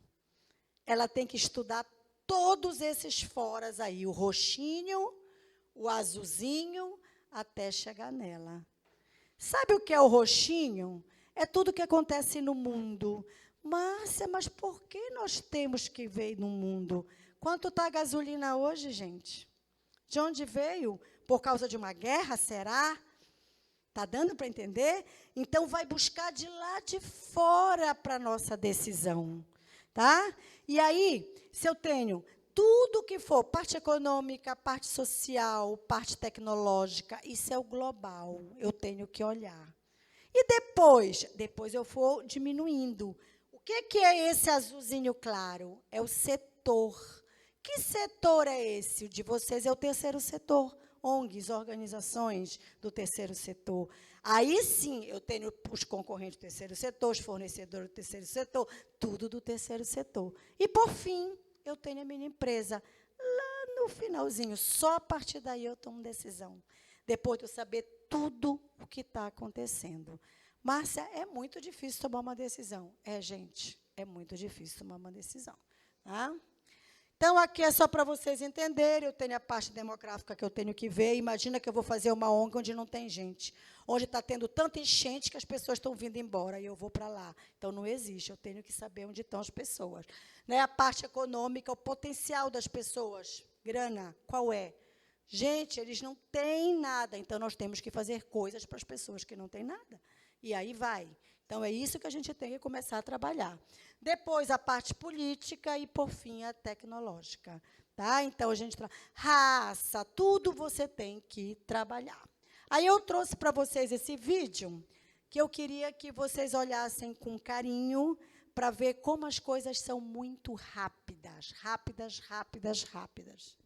Ela tem que estudar todos esses foras aí, o roxinho, o azulzinho, até chegar nela. Sabe o que é o roxinho? É tudo que acontece no mundo. Márcia, mas por que nós temos que ver no mundo? Quanto está a gasolina hoje, gente? De onde veio? Por causa de uma guerra, será? Está dando para entender? Então, vai buscar de lá de fora para a nossa decisão. Tá? E aí, se eu tenho tudo que for parte econômica, parte social, parte tecnológica, isso é o global, eu tenho que olhar. E depois eu vou diminuindo. O que é esse azulzinho claro? É o setor. Que setor é esse? O de vocês é o terceiro setor. ONGs, organizações do terceiro setor. Aí, sim, eu tenho os concorrentes do terceiro setor, os fornecedores do terceiro setor, tudo do terceiro setor. E, por fim, eu tenho a minha empresa. Lá no finalzinho, só a partir daí eu tomo decisão. Depois de eu saber tudo o que está acontecendo. Márcia, é muito difícil tomar uma decisão. Gente, é muito difícil tomar uma decisão. Tá? Então, aqui é só para vocês entenderem, eu tenho a parte demográfica que eu tenho que ver. Imagina que eu vou fazer uma ONG onde não tem gente, onde está tendo tanta enchente que as pessoas estão vindo embora, e eu vou para lá. Então, não existe, eu tenho que saber onde estão as pessoas. A parte econômica, o potencial das pessoas, grana, qual é? Gente, eles não têm nada, então nós temos que fazer coisas para as pessoas que não têm nada. E aí vai. Então, é isso que a gente tem que começar a trabalhar. Depois, a parte política e, por fim, a tecnológica. Tá? Então, a gente raça, tudo você tem que trabalhar. Aí, eu trouxe para vocês esse vídeo, que eu queria que vocês olhassem com carinho para ver como as coisas são muito rápidas, rápidas, rápidas, rápidas.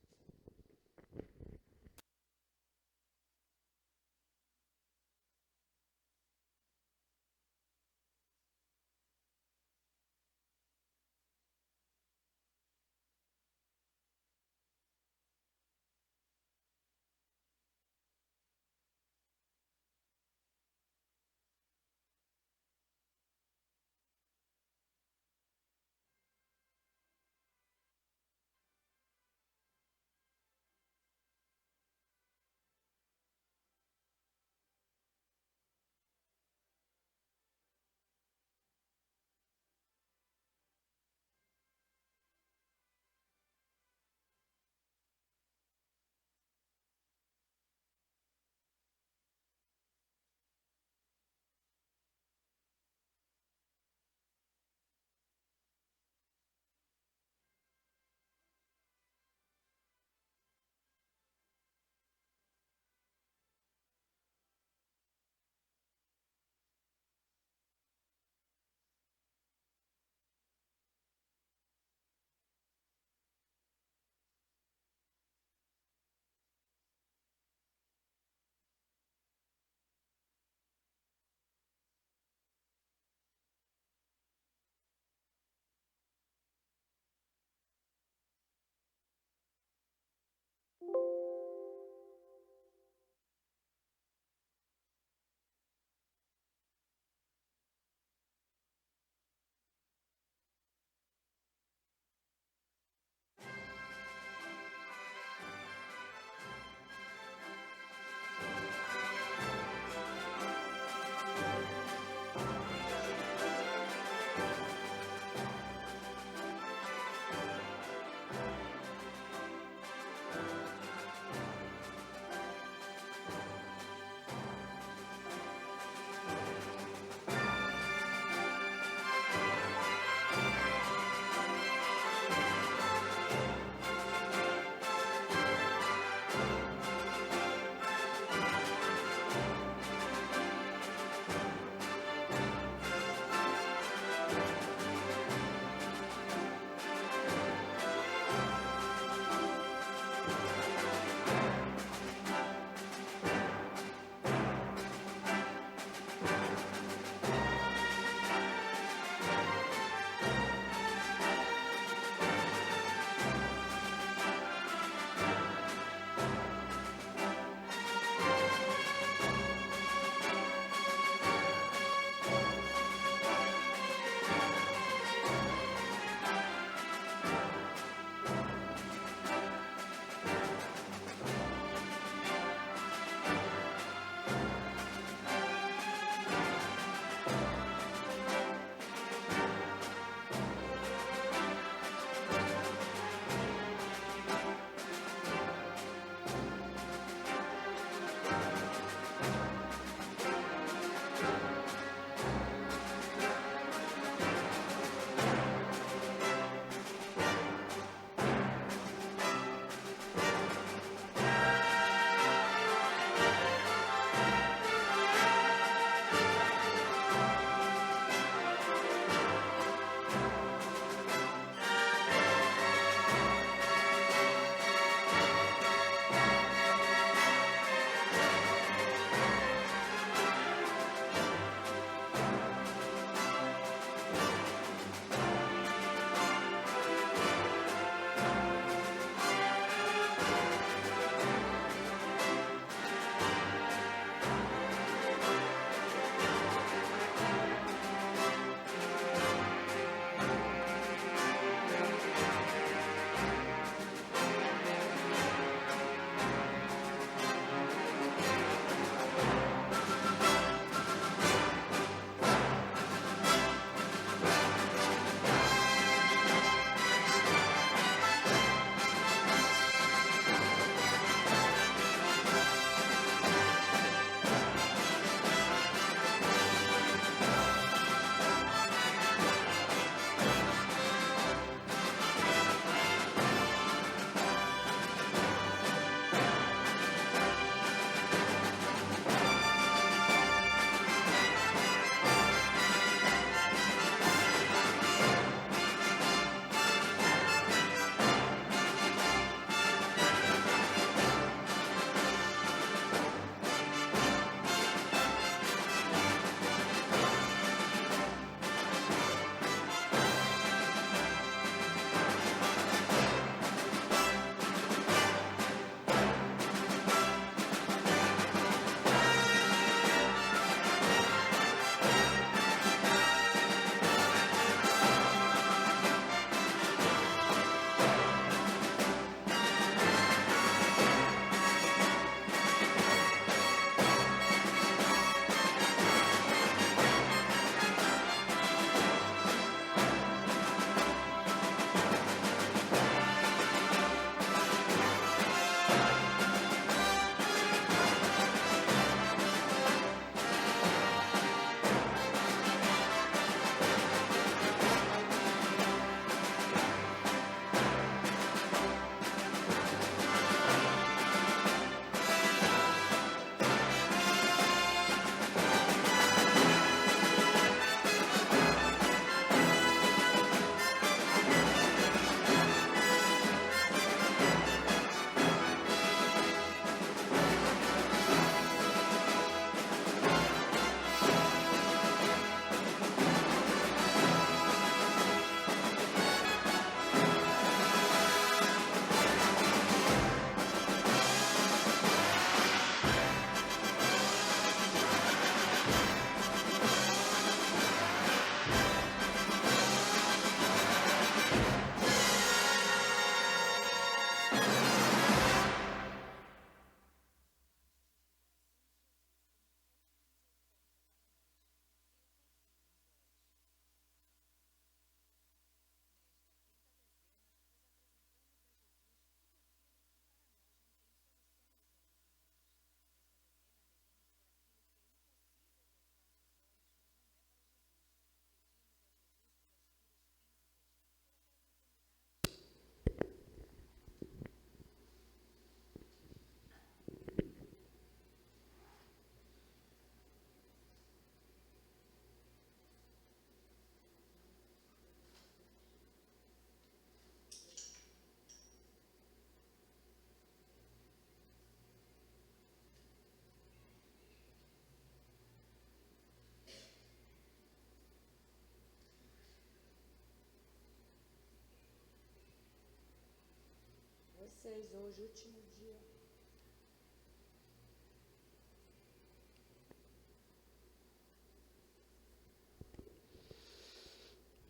vocês hoje, último dia.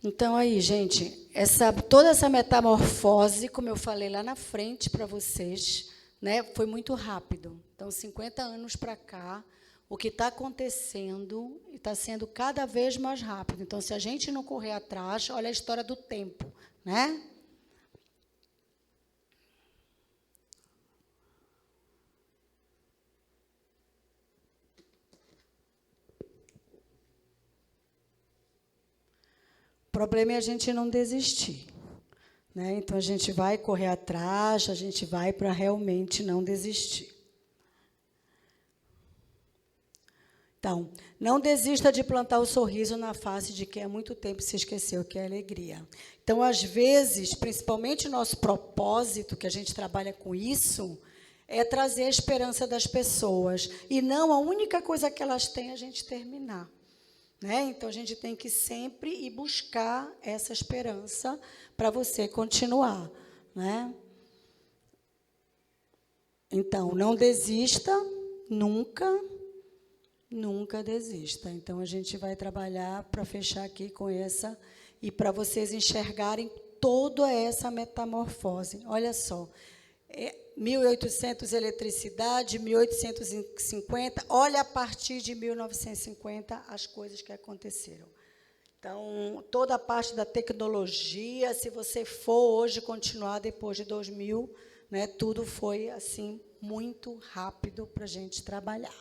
Então, aí, gente, toda essa metamorfose, como eu falei lá na frente para vocês, né, foi muito rápido. Então, 50 anos para cá, o que está acontecendo está sendo cada vez mais rápido. Então, se a gente não correr atrás, olha a história do tempo, né? O problema é a gente não desistir, né? Então, a gente vai correr atrás, a gente vai para realmente não desistir. Então, não desista de plantar o sorriso na face de quem há muito tempo se esqueceu que é alegria. Então, às vezes, principalmente o nosso propósito, que a gente trabalha com isso, é trazer a esperança das pessoas. E não a única coisa que elas têm é a gente terminar. Né? Então, a gente tem que sempre ir buscar essa esperança para você continuar. Né? Então, não desista, nunca desista. Então, a gente vai trabalhar para fechar aqui com essa, e para vocês enxergarem toda essa metamorfose. Olha só, 1800 eletricidade, 1850, olha a partir de 1950 as coisas que aconteceram. Então, toda a parte da tecnologia, se você for hoje continuar depois de 2000, né, tudo foi assim muito rápido para a gente trabalhar.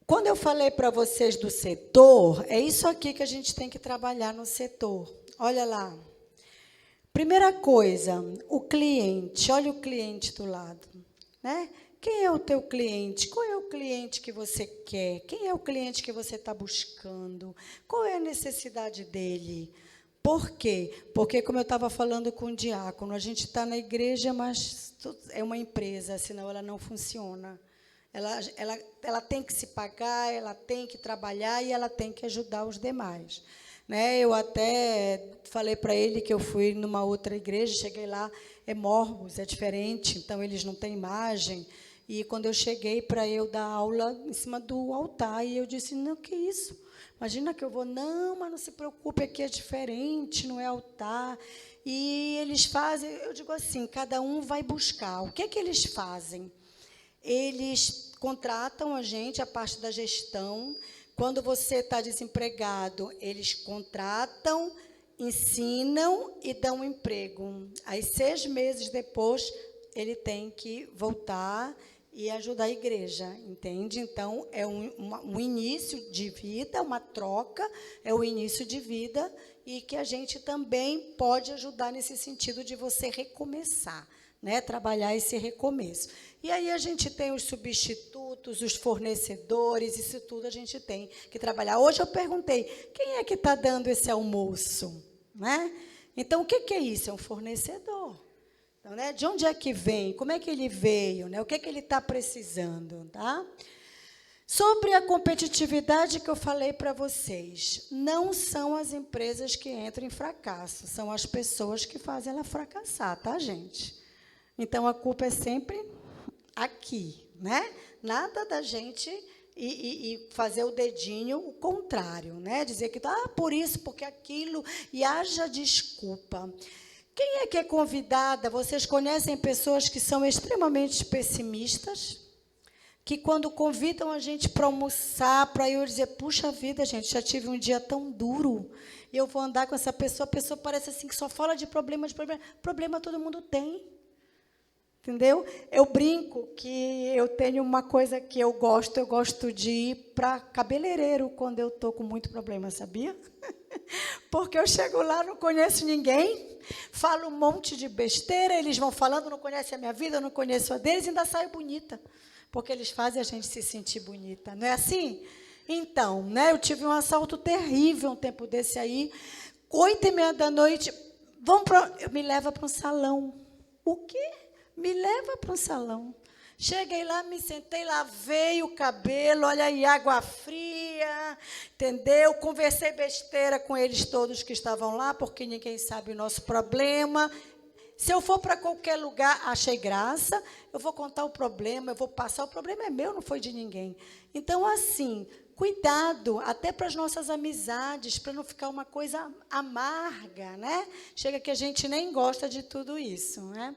Quando eu falei para vocês do setor, é isso aqui que a gente tem que trabalhar no setor. Olha lá. Primeira coisa, o cliente. Olha o cliente do lado. Né? Quem é o teu cliente? Qual é o cliente que você quer? Quem é o cliente que você está buscando? Qual é a necessidade dele? Por quê? Porque, como eu estava falando com o diácono, a gente está na igreja, mas é uma empresa, senão ela não funciona. Ela tem que se pagar, ela tem que trabalhar e ela tem que ajudar os demais. Né? Eu até falei para ele que eu fui numa outra igreja, cheguei lá, é Morbos, é diferente, então eles não têm imagem. E quando eu cheguei para eu dar aula em cima do altar, e eu disse, não, que isso? Imagina que eu vou, não, mas não se preocupe, aqui é diferente, não é altar. E eles fazem, eu digo assim, cada um vai buscar. O que é que eles fazem? Eles contratam a gente, a parte da gestão. Quando você está desempregado, eles contratam, ensinam e dão um emprego. Aí, 6 meses depois, ele tem que voltar e ajudar a igreja, entende? Então, é um início de vida, uma troca, é o início de vida, e que a gente também pode ajudar nesse sentido de você recomeçar, né? Trabalhar esse recomeço. E aí a gente tem os substitutos, os fornecedores, isso tudo a gente tem que trabalhar. Hoje eu perguntei, quem é que está dando esse almoço? Né? Então, o que é isso? É um fornecedor. Então, né, de onde é que vem? Como é que ele veio? Né? O que é que ele está precisando? Tá? Sobre a competitividade que eu falei para vocês, não são as empresas que entram em fracasso, são as pessoas que fazem ela fracassar, tá, gente? Então, a culpa é sempre aqui, né? Nada da gente e fazer o dedinho o contrário, né? Dizer que por isso, porque aquilo, e haja desculpa. Quem é que é convidada? Vocês conhecem pessoas que são extremamente pessimistas, que quando convidam a gente para almoçar, para eu dizer, puxa vida, gente, já tive um dia tão duro, e eu vou andar com essa pessoa, a pessoa parece assim que só fala de problema, problema todo mundo tem. Entendeu? Eu brinco que eu tenho uma coisa que eu gosto de ir para cabeleireiro quando eu estou com muito problema, sabia? Porque eu chego lá, não conheço ninguém, falo um monte de besteira, eles vão falando, não conhecem a minha vida, eu não conheço a deles, e ainda saio bonita, porque eles fazem a gente se sentir bonita, não é assim? Então, né, eu tive um assalto terrível um tempo desse aí, 8h30 da noite, me leva para um salão. O quê? Me leva para um salão. Cheguei lá, me sentei, lavei o cabelo, olha aí, água fria, entendeu? Conversei besteira com eles todos que estavam lá, porque ninguém sabe o nosso problema. Se eu for para qualquer lugar, achei graça, eu vou contar o problema, eu vou passar, o problema é meu, não foi de ninguém. Então, assim, cuidado, até para as nossas amizades, para não ficar uma coisa amarga, né? Chega que a gente nem gosta de tudo isso, né?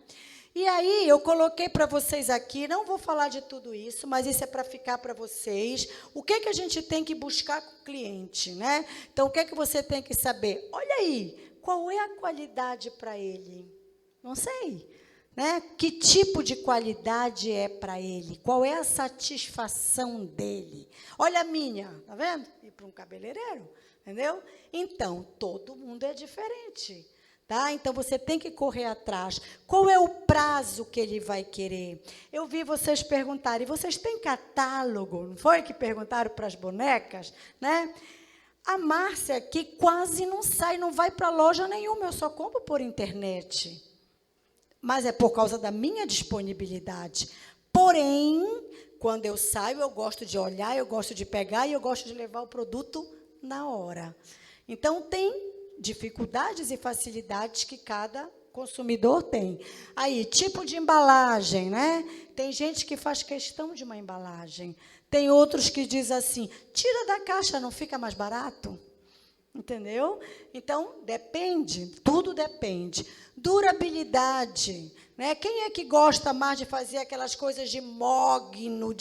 E aí, eu coloquei para vocês aqui, não vou falar de tudo isso, mas isso é para ficar para vocês. O que que a gente tem que buscar com o cliente, né? Então, o que que você tem que saber? Olha aí, qual é a qualidade para ele? Não sei, né? Que tipo de qualidade é para ele? Qual é a satisfação dele? Olha a minha, tá vendo? Ir para um cabeleireiro, entendeu? Então, todo mundo é diferente. Tá? Então, você tem que correr atrás. Qual é o prazo que ele vai querer? Eu vi vocês perguntarem, vocês têm catálogo? Não foi que perguntaram para as bonecas? Né? A Márcia aqui quase não sai, não vai para loja nenhuma, eu só compro por internet. Mas é por causa da minha disponibilidade. Porém, quando eu saio, eu gosto de olhar, eu gosto de pegar e eu gosto de levar o produto na hora. Então, tem dificuldades e facilidades que cada consumidor tem. Aí, tipo de embalagem, né? Tem gente que faz questão de uma embalagem. Tem outros que diz assim, tira da caixa, não fica mais barato? Entendeu? Então, depende, tudo depende. Durabilidade, né? Quem é que gosta mais de fazer aquelas coisas de mogno,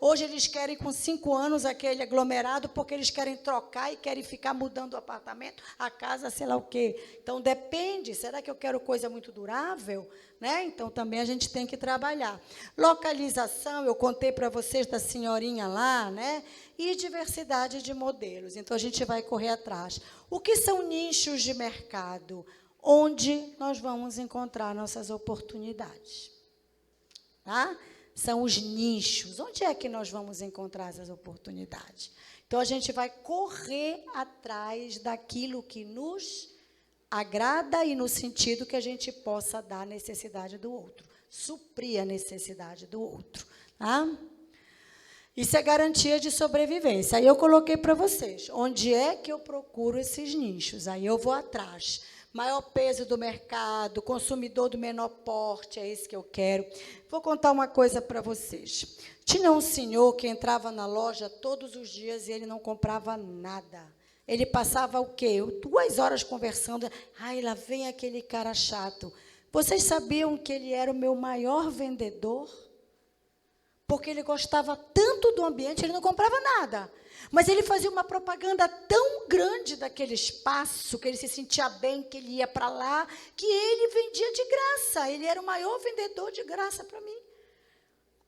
hoje eles querem com 5 anos aquele aglomerado porque eles querem trocar e querem ficar mudando o apartamento, a casa, sei lá o quê. Então, depende. Será que eu quero coisa muito durável? Né? Então, também a gente tem que trabalhar. Localização, eu contei para vocês da senhorinha lá, né? E diversidade de modelos. Então, a gente vai correr atrás. O que são nichos de mercado? Onde nós vamos encontrar nossas oportunidades. Tá? São os nichos. Onde é que nós vamos encontrar essas oportunidades? Então, a gente vai correr atrás daquilo que nos agrada e no sentido que a gente possa dar a necessidade do outro, suprir a necessidade do outro. Tá? Isso é garantia de sobrevivência. Aí eu coloquei para vocês, onde é que eu procuro esses nichos? Aí eu vou atrás. Maior peso do mercado, consumidor do menor porte, é esse que eu quero. Vou contar uma coisa para vocês. Tinha um senhor que entrava na loja todos os dias e ele não comprava nada. Ele passava o quê? 2 horas conversando. Ai, lá vem aquele cara chato. Vocês sabiam que ele era o meu maior vendedor? Porque ele gostava tanto do ambiente, ele não comprava nada. Mas ele fazia uma propaganda tão grande daquele espaço, que ele se sentia bem, que ele ia para lá, que ele vendia de graça. Ele era o maior vendedor de graça para mim.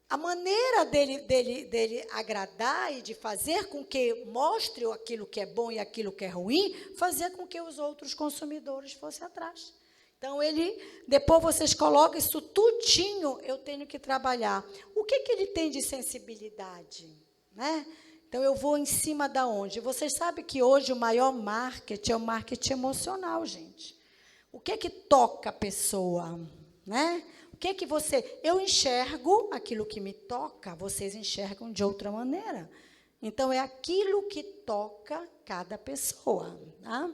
A maneira dele agradar e de fazer com que mostre aquilo que é bom e aquilo que é ruim, fazia com que os outros consumidores fossem atrás. Então, depois vocês colocam isso tudinho, eu tenho que trabalhar. O que ele tem de sensibilidade? Né? Então, eu vou em cima da onde? Vocês sabem que hoje o maior marketing é o marketing emocional, gente. O que toca a pessoa? Né? Eu enxergo aquilo que me toca, vocês enxergam de outra maneira. Então, é aquilo que toca cada pessoa. Tá?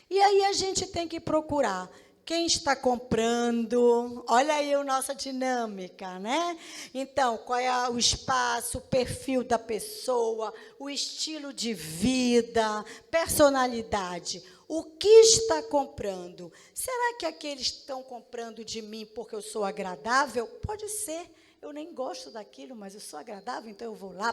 E aí a gente tem que procurar quem está comprando. Olha aí a nossa dinâmica, né? Então, qual é o espaço, o perfil da pessoa, o estilo de vida, personalidade. O que está comprando? Será que aqueles estão comprando de mim porque eu sou agradável? Pode ser. Eu nem gosto daquilo, mas eu sou agradável, então eu vou lá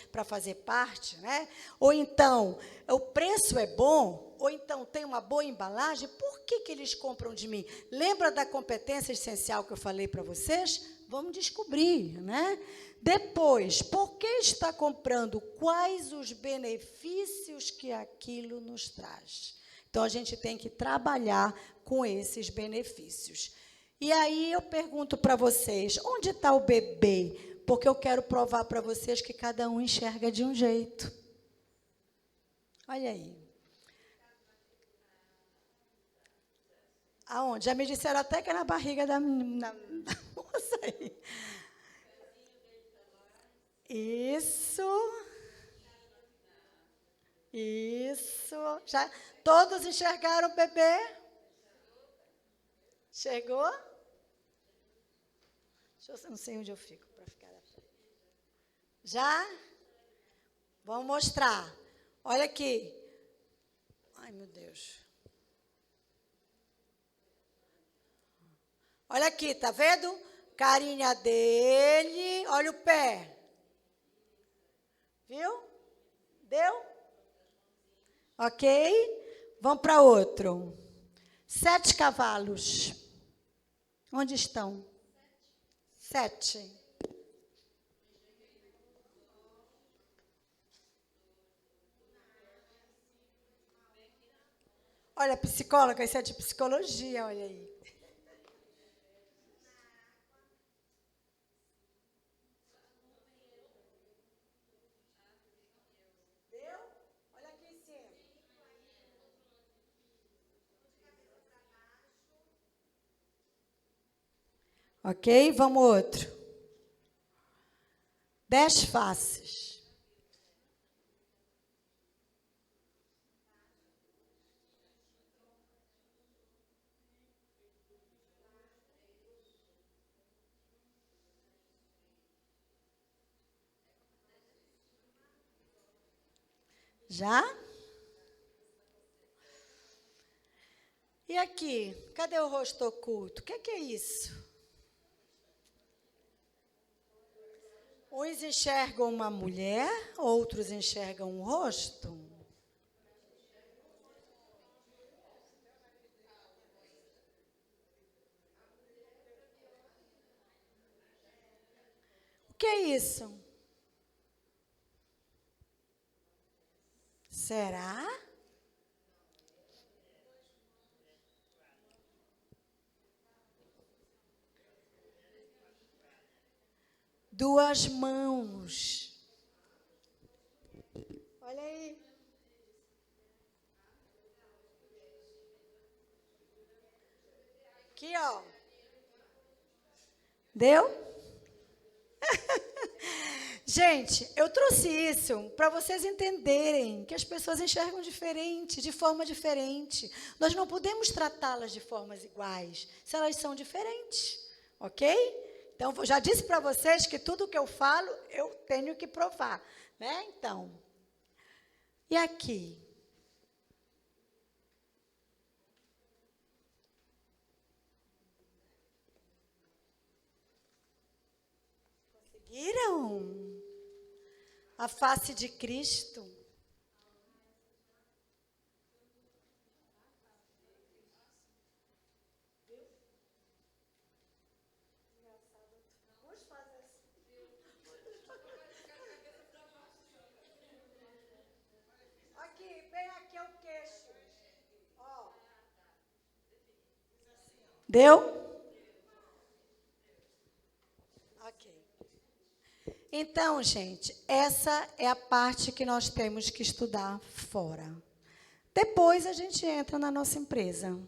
para fazer parte. Né? Ou então, o preço é bom, ou então tem uma boa embalagem, por que eles compram de mim? Lembra da competência essencial que eu falei para vocês? Vamos descobrir. Né? Depois, por que está comprando? Quais os benefícios que aquilo nos traz? Então, a gente tem que trabalhar com esses benefícios. E aí eu pergunto para vocês, onde está o bebê? Porque eu quero provar para vocês que cada um enxerga de um jeito. Olha aí. Aonde? Já me disseram até que é na barriga da moça aí. Isso. Já todos enxergaram o bebê? Chegou? Eu não sei onde eu fico para ficar na frente. Já? Vamos mostrar. Olha aqui. Ai, meu Deus. Olha aqui, tá vendo? Carinha dele. Olha o pé. Viu? Deu? Ok? Vamos para outro. 7 cavalos. Onde estão? 7. Olha, psicóloga, isso é de psicologia, olha aí. Deu? Olha aqui em cima. Ok, vamos outro. 10 faces. Já? E aqui? Cadê o rosto oculto? O que é isso? Uns enxergam uma mulher, outros enxergam um rosto. O que é isso? Será? Duas mãos. Olha aí. Aqui, ó. Deu? Gente, eu trouxe isso para vocês entenderem que as pessoas enxergam diferente, de forma diferente. Nós não podemos tratá-las de formas iguais, se elas são diferentes, ok? Então, eu já disse para vocês que tudo que eu falo, eu tenho que provar, né? Então, e aqui? Conseguiram? A face de Cristo. Aqui, bem aqui é o queixo. Ó. Deu? Então, gente, essa é a parte que nós temos que estudar fora. Depois a gente entra na nossa empresa.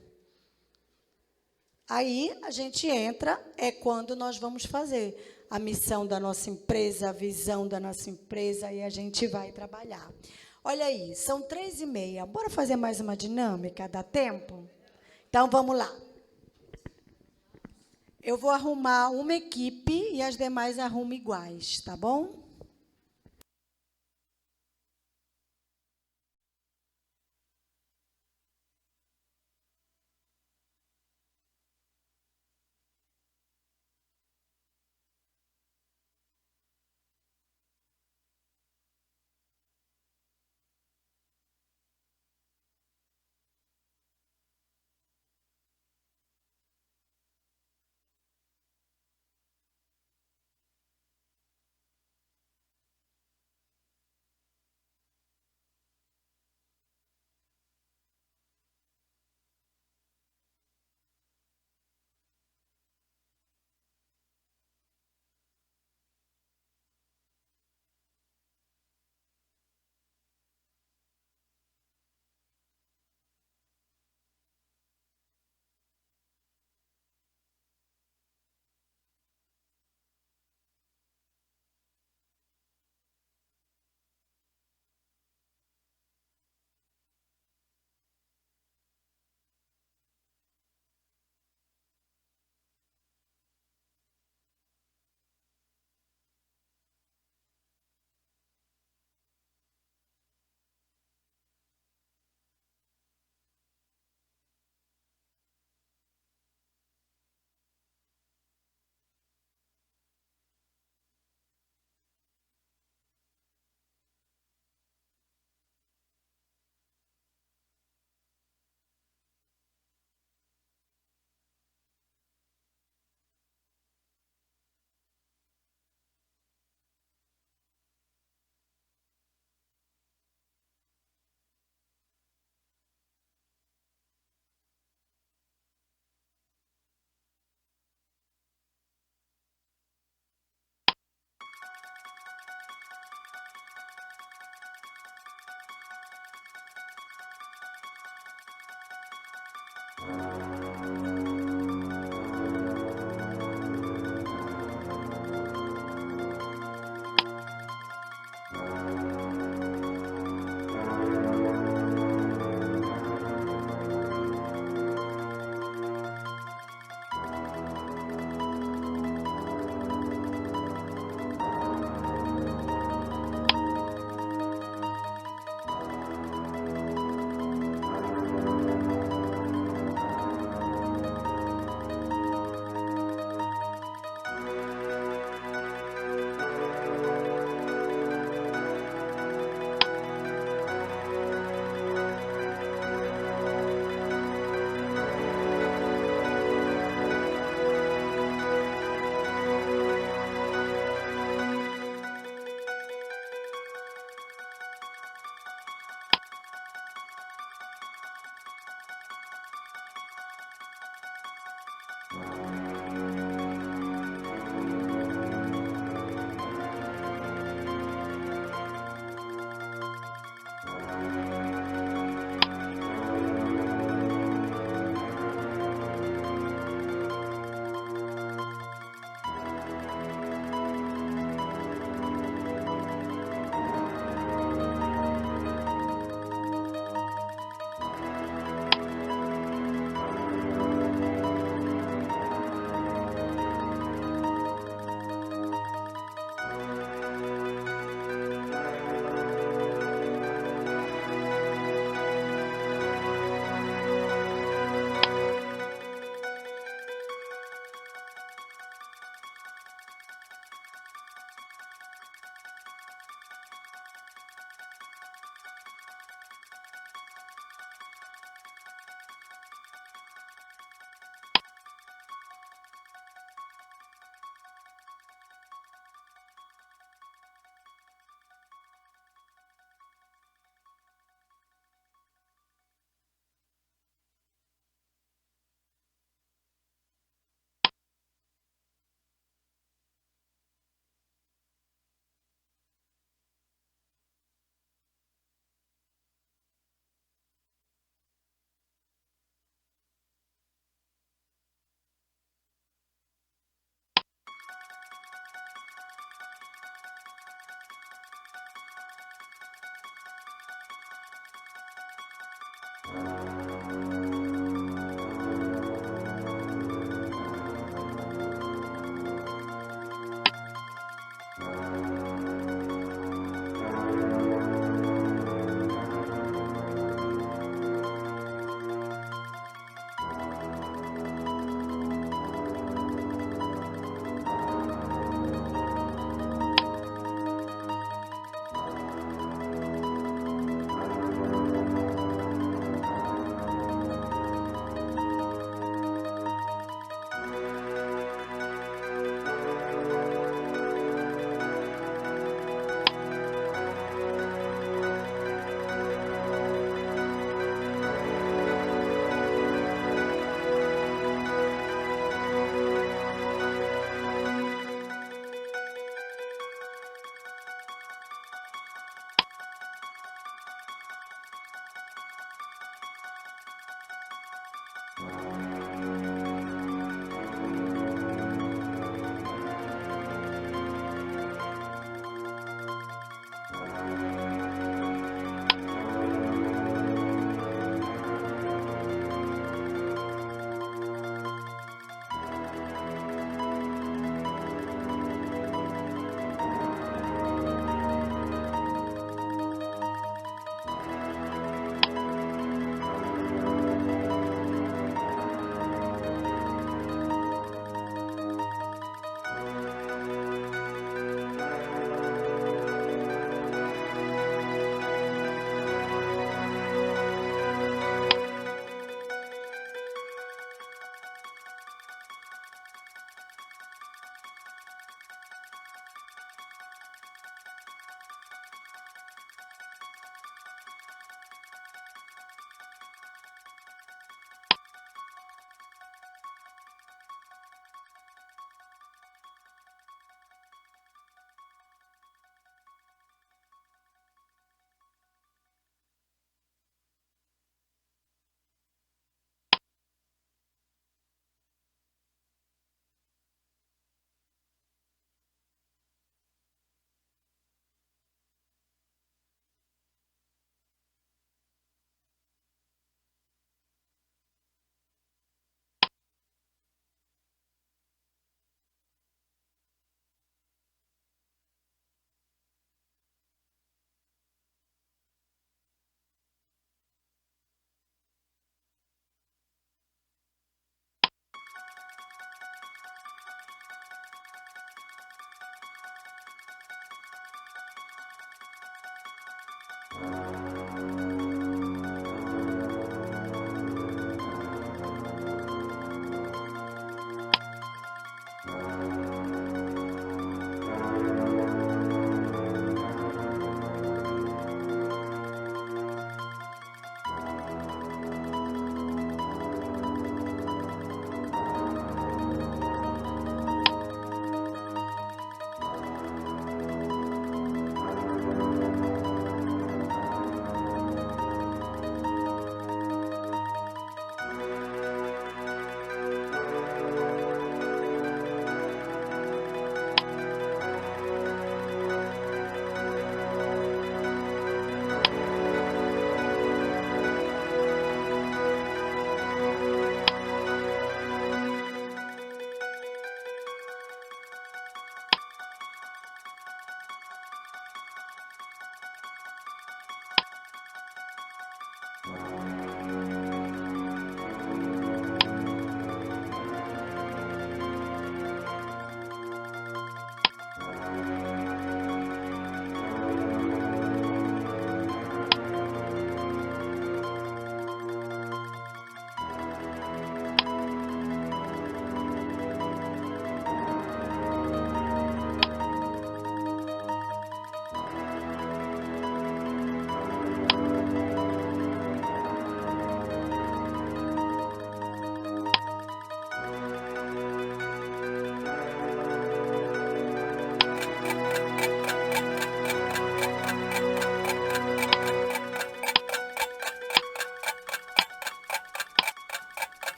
Aí a gente entra, é quando nós vamos fazer a missão da nossa empresa, a visão da nossa empresa, e a gente vai trabalhar. Olha aí, são 3h30. Bora fazer mais uma dinâmica? Dá tempo? Então, vamos lá. Eu vou arrumar uma equipe e as demais arrumam iguais, tá bom?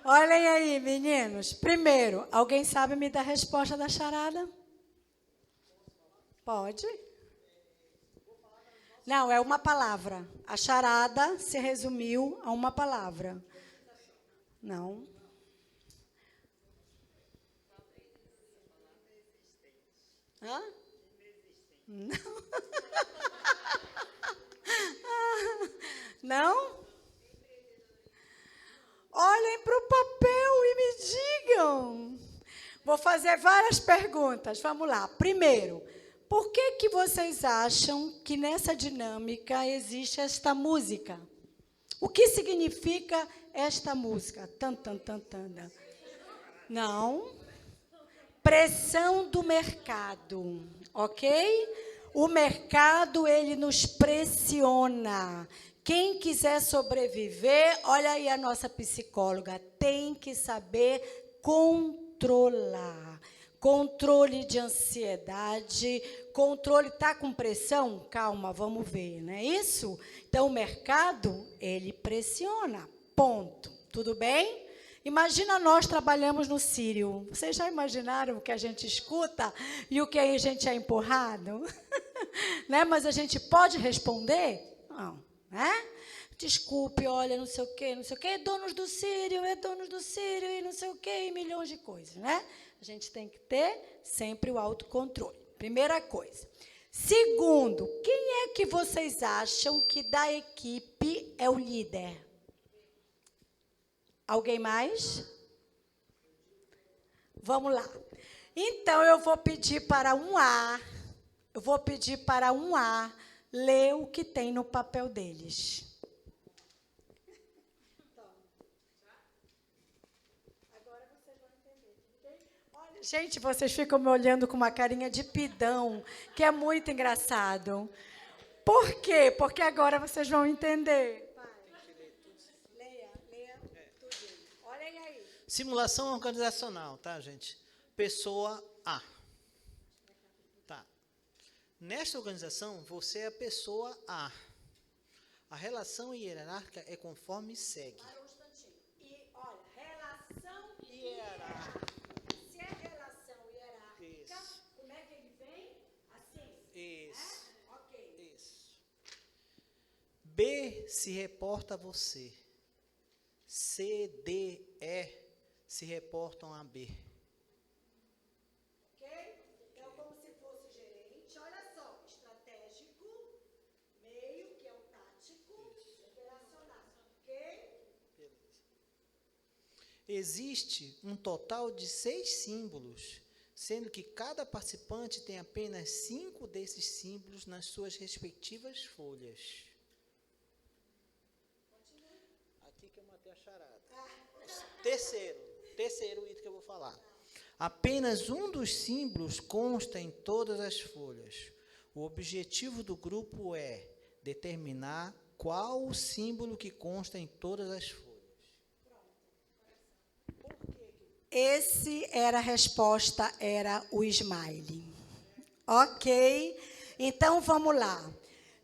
Olhem aí, meninos. Primeiro, alguém sabe me dar a resposta da charada? Pode? Não, é uma palavra. A charada se resumiu a uma palavra. Não. Hã? Não. Não? Olhem para o papel e me digam. Vou fazer várias perguntas. Vamos lá. Primeiro, por que vocês acham que nessa dinâmica existe esta música? O que significa esta música? Tan, tan, tan, tan. Não. Pressão do mercado, ok? O mercado, ele nos pressiona. Quem quiser sobreviver, olha aí a nossa psicóloga, tem que saber controlar. Controle de ansiedade, controle, está com pressão? Calma, vamos ver, não é isso? Então, o mercado, ele pressiona, ponto. Tudo bem? Imagina nós trabalhamos no Sírio. Vocês já imaginaram o que a gente escuta e o que a gente é empurrado? Né? Mas a gente pode responder? Não. Né? Desculpe, olha, não sei o quê, é donos do Sírio, e não sei o quê, e milhões de coisas, né? A gente tem que ter sempre o autocontrole. Primeira coisa. Segundo, quem é que vocês acham que da equipe é o líder? Alguém mais? Vamos lá. Então, eu vou pedir para um A ler o que tem no papel deles. Agora vocês vão entender. Olha, gente, vocês ficam me olhando com uma carinha de pidão, que é muito engraçado. Por quê? Porque agora vocês vão entender. Simulação organizacional, tá, gente? Pessoa A. Tá. Nesta organização, você é a pessoa A. A relação hierárquica é conforme segue. Para um instantinho. E, olha, relação hierárquica. Se é relação hierárquica, isso. Como é que ele vem? Assim? Isso. É? Ok. Isso. B se reporta a você. C, D, E se reportam a B. Ok? Então, como se fosse gerente, olha só, estratégico, meio, que é o tático, operacional. Ok? Beleza. Existe um total de 6 símbolos, sendo que cada participante tem apenas 5 desses símbolos nas suas respectivas folhas. Aqui que eu matei a charada. Terceiro item que eu vou falar. Apenas um dos símbolos consta em todas as folhas. O objetivo do grupo é determinar qual o símbolo que consta em todas as folhas. A resposta era o smile. Ok? Então, vamos lá.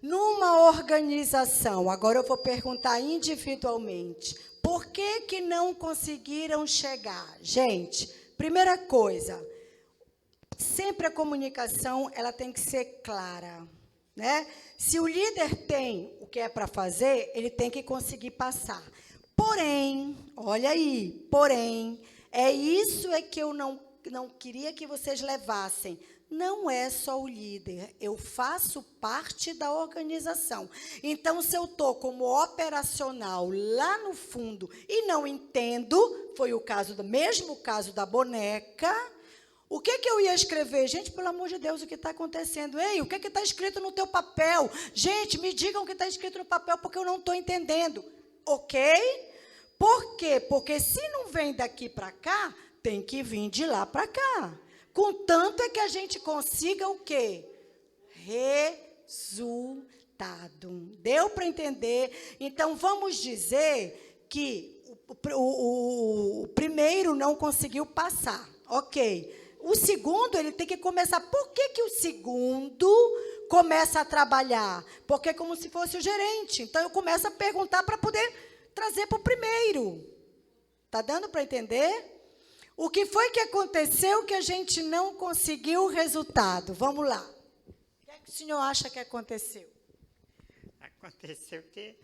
Numa organização, agora eu vou perguntar individualmente, por que não conseguiram chegar? Gente, primeira coisa, sempre a comunicação ela tem que ser clara, né? Se o líder tem o que é para fazer, ele tem que conseguir passar. Porém, olha aí, é isso que eu não queria que vocês levassem. Não é só o líder, eu faço parte da organização. Então, se eu estou como operacional lá no fundo e não entendo, foi o mesmo caso da boneca, o que eu ia escrever? Gente, pelo amor de Deus, o que está acontecendo? Ei, o que está escrito no teu papel? Gente, me digam o que está escrito no papel, porque eu não estou entendendo. Ok? Por quê? Porque se não vem daqui para cá, tem que vir de lá para cá. Contanto é que a gente consiga o quê? Resultado. Deu para entender? Então, vamos dizer que o primeiro não conseguiu passar. Ok. O segundo, ele tem que começar. Por que o segundo começa a trabalhar? Porque é como se fosse o gerente. Então, eu começo a perguntar para poder trazer para o primeiro. Está dando para entender? O que foi que aconteceu que a gente não conseguiu o resultado? Vamos lá. O que é que o senhor acha que aconteceu? Aconteceu que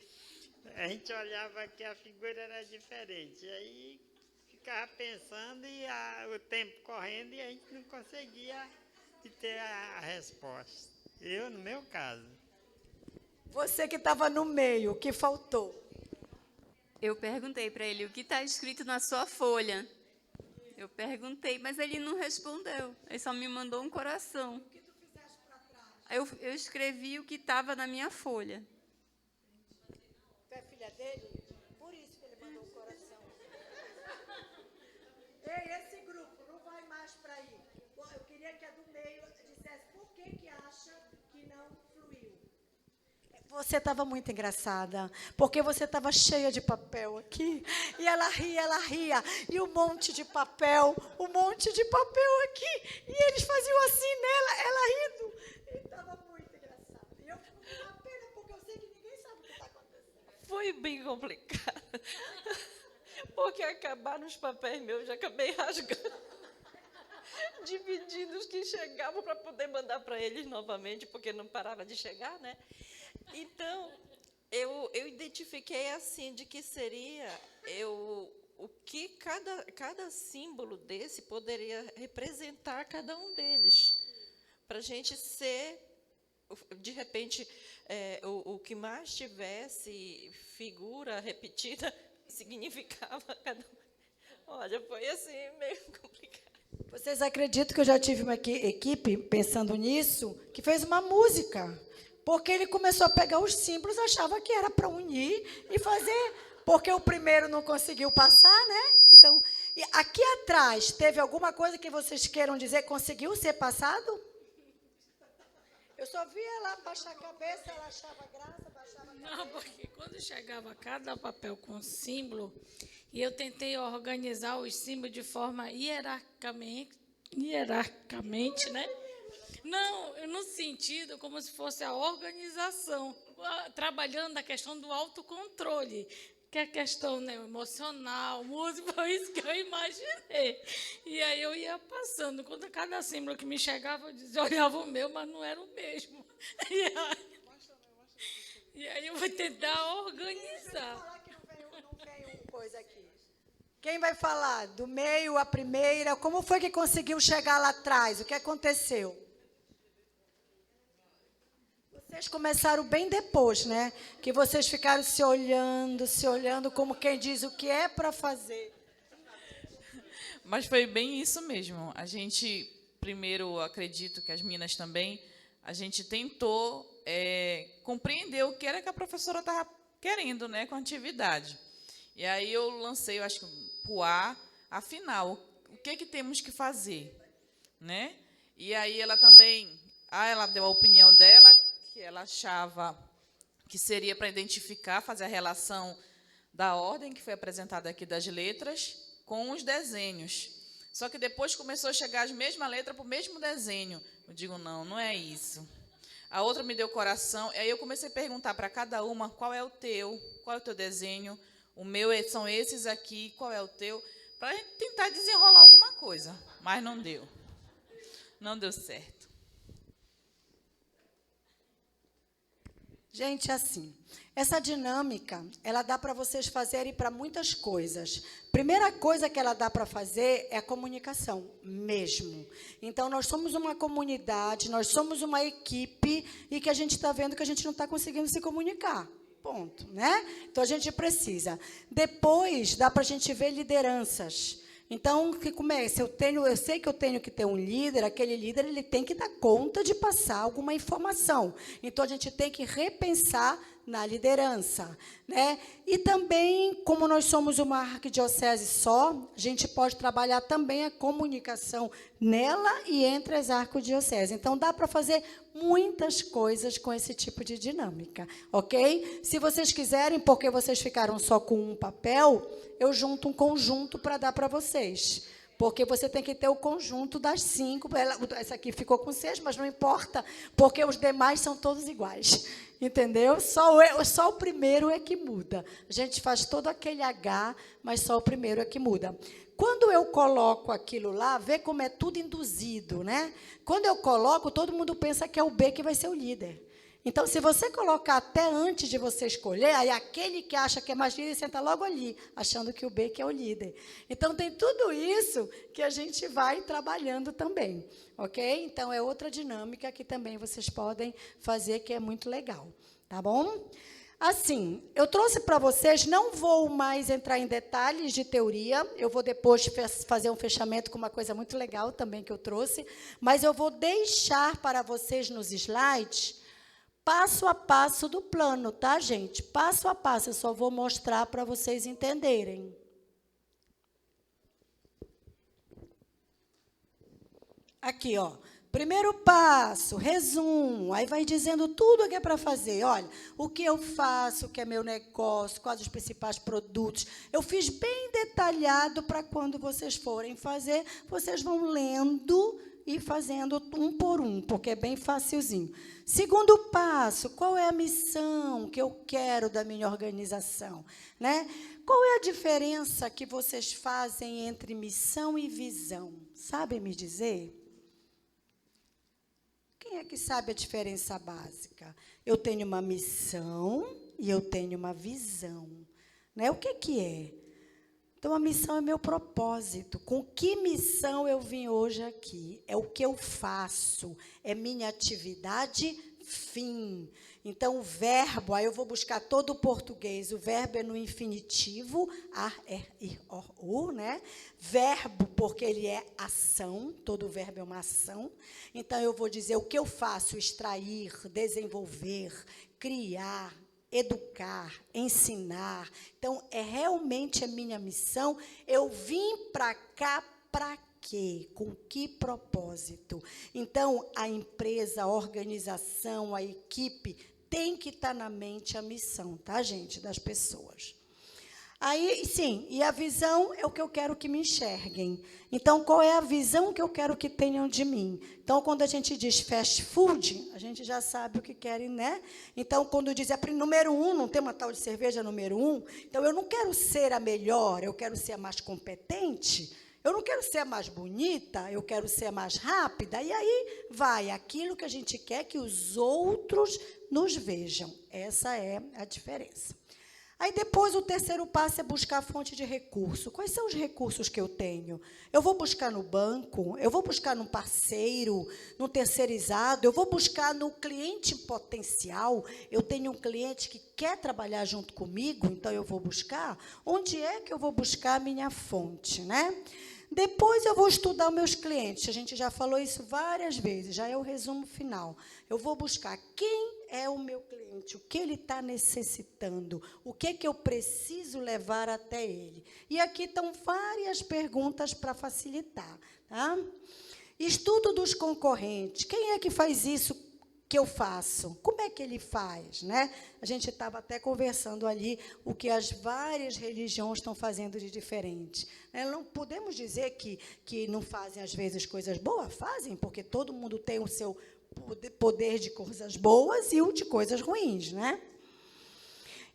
a gente olhava que a figura era diferente. E aí ficava pensando e o tempo correndo e a gente não conseguia ter a resposta. Eu, no meu caso. Você que estava no meio, o que faltou? Eu perguntei para ele o que está escrito na sua folha. Eu perguntei, mas ele não respondeu. Ele só me mandou um coração. O que tu fizeste para trás? Eu escrevi o que estava na minha folha. Tu é filha dele? Por isso que ele mandou um coração. Ei, esse grupo não vai mais para aí. Eu queria que a do meio dissesse por que acha que não fluiu. Você estava muito engraçada, porque você estava cheia de papel aqui, e ela ria, e um monte de papel aqui, e eles faziam assim nela, ela rindo, e estava muito engraçada. E eu fico com uma pena, porque eu sei que ninguém sabe o que está acontecendo. Foi bem complicado, porque acabaram os papéis meus, já acabei rasgando, dividindo os que chegavam para poder mandar para eles novamente, porque não parava de chegar, né? Então, eu identifiquei assim, de que seria o que cada símbolo desse poderia representar cada um deles, para a gente ser, de repente, o que mais tivesse figura repetida, significava cada um. Olha, foi assim, meio complicado. Vocês acreditam que eu já tive uma equipe, pensando nisso, que fez uma música? Porque ele começou a pegar os símbolos, achava que era para unir e fazer, porque o primeiro não conseguiu passar, né? Então, e aqui atrás, teve alguma coisa que vocês queiram dizer, conseguiu ser passado? Eu só vi ela baixar a cabeça, ela achava graça, baixava a cabeça. Não, porque quando chegava cada papel com símbolo, e eu tentei organizar os símbolos de forma hierarquicamente, né? Não, no sentido como se fosse a organização, trabalhando a questão do autocontrole, que é a questão, né, emocional, música, foi isso que eu imaginei. E aí eu ia passando, quando cada símbolo que me chegava, eu dizia, olhava o meu, mas não era o mesmo. E aí eu vou tentar organizar. Quem vai falar? Do meio, a primeira, como foi que conseguiu chegar lá atrás? O que aconteceu? Vocês começaram bem depois, né? Que vocês ficaram se olhando, como quem diz o que é para fazer. Mas foi bem isso mesmo. A gente, primeiro, acredito que as meninas também, a gente tentou compreender o que era que a professora estava querendo, né, com a atividade. E aí eu lancei, eu acho que o afinal, o que temos que fazer, né? E aí ela também, ela deu a opinião dela, que ela achava que seria para identificar, fazer a relação da ordem que foi apresentada aqui das letras com os desenhos. Só que depois começou a chegar as mesmas letras para o mesmo desenho. Eu digo, não é isso. A outra me deu coração, e aí eu comecei a perguntar para cada uma, qual é o teu desenho? O meu são esses aqui, qual é o teu? Para a gente tentar desenrolar alguma coisa, mas não deu. Não deu certo. Gente, assim, essa dinâmica, ela dá para vocês fazerem para muitas coisas. Primeira coisa que ela dá para fazer é a comunicação, mesmo. Então, nós somos uma comunidade, nós somos uma equipe, e que a gente está vendo que a gente não está conseguindo se comunicar. Ponto, né? Então, a gente precisa. Depois, dá para a gente ver lideranças. Então, que comece, eu sei que eu tenho que ter um líder, aquele líder ele tem que dar conta de passar alguma informação. Então, a gente tem que repensar na liderança, né? E também, como nós somos uma arquidiocese só, a gente pode trabalhar também a comunicação nela e entre as arquidioceses. Então, dá para fazer muitas coisas com esse tipo de dinâmica, ok? Se vocês quiserem, porque vocês ficaram só com um papel, eu junto um conjunto para dar para vocês. Porque você tem que ter o conjunto das 5. Essa aqui ficou com 6, mas não importa, porque os demais são todos iguais. entendeu? Só o primeiro é que muda. A gente faz todo aquele H, mas só o primeiro é que muda. Quando eu coloco aquilo lá, vê como é tudo induzido, né? Quando eu coloco, todo mundo pensa que é o B que vai ser o líder. Então, se você colocar até antes de você escolher, aí aquele que acha que é mais líder senta logo ali, achando que o B que é o líder. Então, tem tudo isso que a gente vai trabalhando também, ok? Então, é outra dinâmica que também vocês podem fazer, que é muito legal, tá bom? Assim, eu trouxe para vocês, não vou mais entrar em detalhes de teoria, eu vou depois fazer um fechamento com uma coisa muito legal também que eu trouxe, mas eu vou deixar para vocês nos slides passo a passo do plano, tá, gente? Passo a passo, eu só vou mostrar para vocês entenderem. Aqui, ó. Primeiro passo, resumo, aí vai dizendo tudo o que é para fazer. Olha, o que eu faço, o que é meu negócio, quais os principais produtos. Eu fiz bem detalhado para quando vocês forem fazer, vocês vão lendo e fazendo um por um, porque é bem facilzinho. Segundo passo, qual é a missão que eu quero da minha organização, né? Qual é a diferença que vocês fazem entre missão e visão? Sabem me dizer? Quem é que sabe a diferença básica? Eu tenho uma missão e eu tenho uma visão, né? O que é? Então, a missão é meu propósito. Com que missão eu vim hoje aqui? É o que eu faço, é minha atividade fim. Então, o verbo, aí eu vou buscar todo o português, o verbo é no infinitivo, A-R-I-O-U, né? Verbo, porque ele é ação, todo verbo é uma ação. Então, eu vou dizer o que eu faço, extrair, desenvolver, criar, educar, ensinar. Então, realmente a minha missão. Eu vim para cá para quê? Com que propósito? Então, a empresa, a organização, a equipe tem que estar na mente a missão, tá, gente? Das pessoas. Aí, sim, e a visão é o que eu quero que me enxerguem. Então, qual é a visão que eu quero que tenham de mim? Então, quando a gente diz fast food, a gente já sabe o que querem, né? Então, quando diz número 1, não tem uma tal de cerveja número 1, então eu não quero ser a melhor, eu quero ser a mais competente, eu não quero ser a mais bonita, eu quero ser a mais rápida, e aí vai aquilo que a gente quer que os outros nos vejam. Essa é a diferença. Aí, depois, o terceiro passo é buscar a fonte de recurso. Quais são os recursos que eu tenho? Eu vou buscar no banco, eu vou buscar num parceiro, num terceirizado, eu vou buscar no cliente potencial. Eu tenho um cliente que quer trabalhar junto comigo, então eu vou buscar. Onde é que eu vou buscar a minha fonte, né? Depois eu vou estudar os meus clientes. A gente já falou isso várias vezes, já é o resumo final. Eu vou buscar quem é o meu cliente, o que ele está necessitando, o que eu preciso levar até ele. E aqui estão várias perguntas para facilitar. Tá? Estudo dos concorrentes. Quem é que faz isso que eu faço? Como é que ele faz, né? A gente estava até conversando ali o que as várias religiões estão fazendo de diferente. Não podemos dizer que não fazem, às vezes, coisas boas. Fazem, porque todo mundo tem o seu poder de coisas boas e o de coisas ruins, né?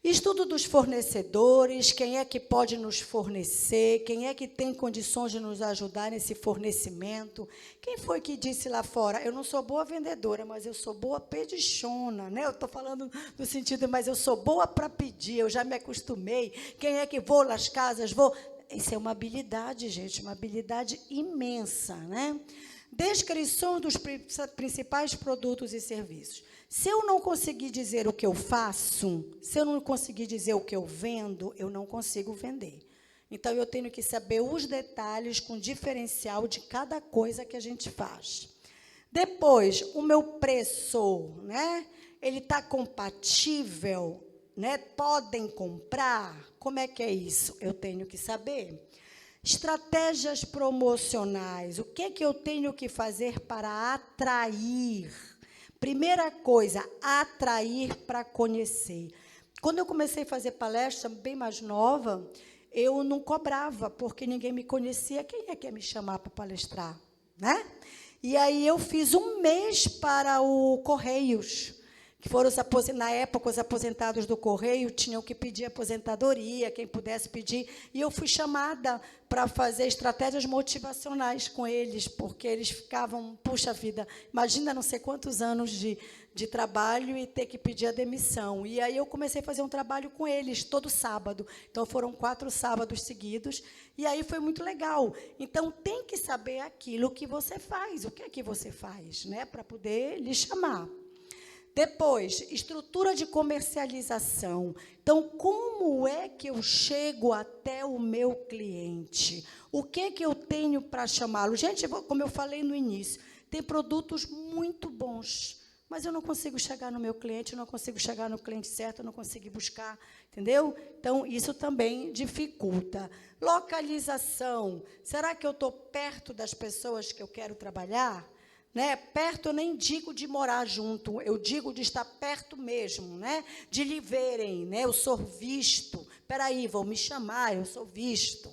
Estudo dos fornecedores, quem é que pode nos fornecer, quem é que tem condições de nos ajudar nesse fornecimento. Quem foi que disse lá fora, eu não sou boa vendedora, mas eu sou boa pedichona, né? Eu estou falando no sentido, mas eu sou boa para pedir, eu já me acostumei. Quem é que vou nas casas, vou... Isso é uma habilidade, gente, uma habilidade imensa, né? Descrição dos principais produtos e serviços. Se eu não conseguir dizer o que eu faço, se eu não conseguir dizer o que eu vendo, eu não consigo vender. Então, eu tenho que saber os detalhes com diferencial de cada coisa que a gente faz. Depois, o meu preço, né? Ele está compatível, né? Podem comprar? Como é que é isso? Eu tenho que saber. Estratégias promocionais. O que eu tenho que fazer para atrair? Primeira coisa, atrair para conhecer. Quando eu comecei a fazer palestra, bem mais nova, eu não cobrava, porque ninguém me conhecia. Quem é que ia me chamar para palestrar, né? E aí eu fiz um mês para o Correios. que foram, na época, os aposentados do Correio tinham que pedir aposentadoria, quem pudesse pedir, e eu fui chamada para fazer estratégias motivacionais com eles, porque eles ficavam, puxa vida, imagina não sei quantos anos de trabalho e ter que pedir a demissão. E aí eu comecei a fazer um trabalho com eles, todo sábado. Então, foram 4 sábados seguidos, e aí foi muito legal. Então, tem que saber aquilo que você faz, o que é que você faz, né, para poder lhe chamar. Depois, estrutura de comercialização. Então, como é que eu chego até o meu cliente? O que é que eu tenho para chamá-lo? Gente, como eu falei no início, tem produtos muito bons, mas eu não consigo chegar no meu cliente, eu não consigo chegar no cliente certo, eu não consigo buscar, entendeu? Então, isso também dificulta. Localização. Será que eu estou perto das pessoas que eu quero trabalhar? Né? Perto, eu nem digo de morar junto, eu digo de estar perto mesmo, né? De lhe verem, né? Eu sou visto. Espera aí, vão me chamar, eu sou visto.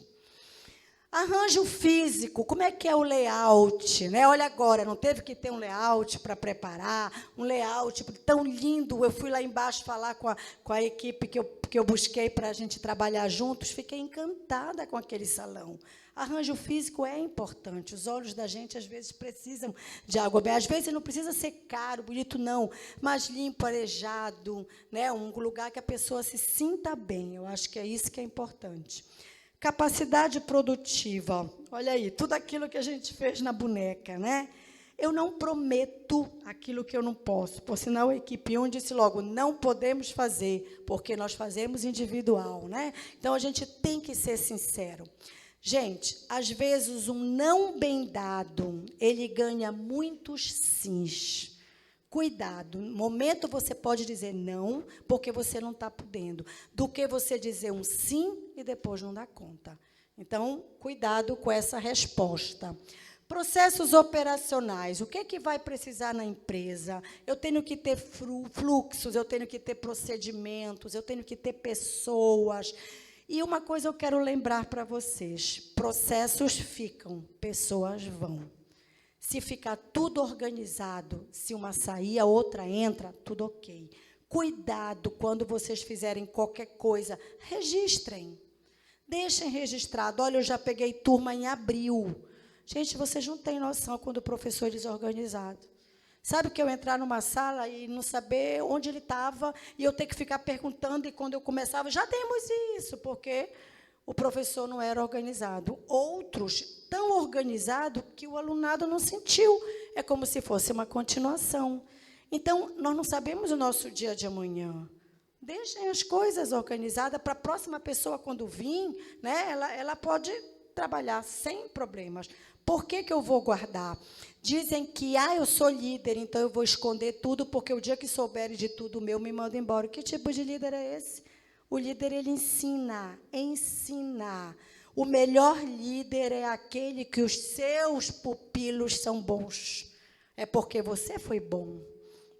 Arranjo físico, como é que é o layout? Né? Olha agora, não teve que ter um layout para preparar, um layout tão lindo. Eu fui lá embaixo falar com a equipe que eu busquei para a gente trabalhar juntos, fiquei encantada com aquele salão. Arranjo físico é importante. Os olhos da gente, às vezes, precisam de algo bem. Às vezes, não precisa ser caro, bonito, não, mas limpo, arejado, né? Um lugar que a pessoa se sinta bem. Eu acho que é isso que é importante. Capacidade produtiva. Olha aí, tudo aquilo que a gente fez na boneca, né? Eu não prometo aquilo que eu não posso. Por sinal, a equipe 1 disse logo, não podemos fazer, porque nós fazemos individual, né? Então, a gente tem que ser sincero. Gente, às vezes, um não bem dado, ele ganha muitos sims. Cuidado, no momento você pode dizer não, porque você não está podendo, do que você dizer um sim e depois não dar conta. Então, cuidado com essa resposta. Processos operacionais, o que é que vai precisar na empresa? Eu tenho que ter fluxos, eu tenho que ter procedimentos, eu tenho que ter pessoas. E uma coisa eu quero lembrar para vocês, processos ficam, pessoas vão. Se ficar tudo organizado, se uma sair, a outra entra, tudo ok. Cuidado quando vocês fizerem qualquer coisa, registrem. Deixem registrado. Olha, eu já peguei turma em abril. Gente, vocês não têm noção quando o professor é desorganizado. Sabe que eu entrar numa sala e não saber onde ele estava, e eu ter que ficar perguntando, e quando eu começava, já temos isso, porque o professor não era organizado. Outros, tão organizado que o alunado não sentiu. É como se fosse uma continuação. Então, nós não sabemos o nosso dia de amanhã. Deixem as coisas organizadas para a próxima pessoa, quando vir, né, ela pode trabalhar sem problemas. Por que eu vou guardar? Dizem que, eu sou líder, então eu vou esconder tudo, porque o dia que souberem de tudo meu, me mandam embora. Que tipo de líder é esse? O líder, ele ensina. O melhor líder é aquele que os seus pupilos são bons. É porque você foi bom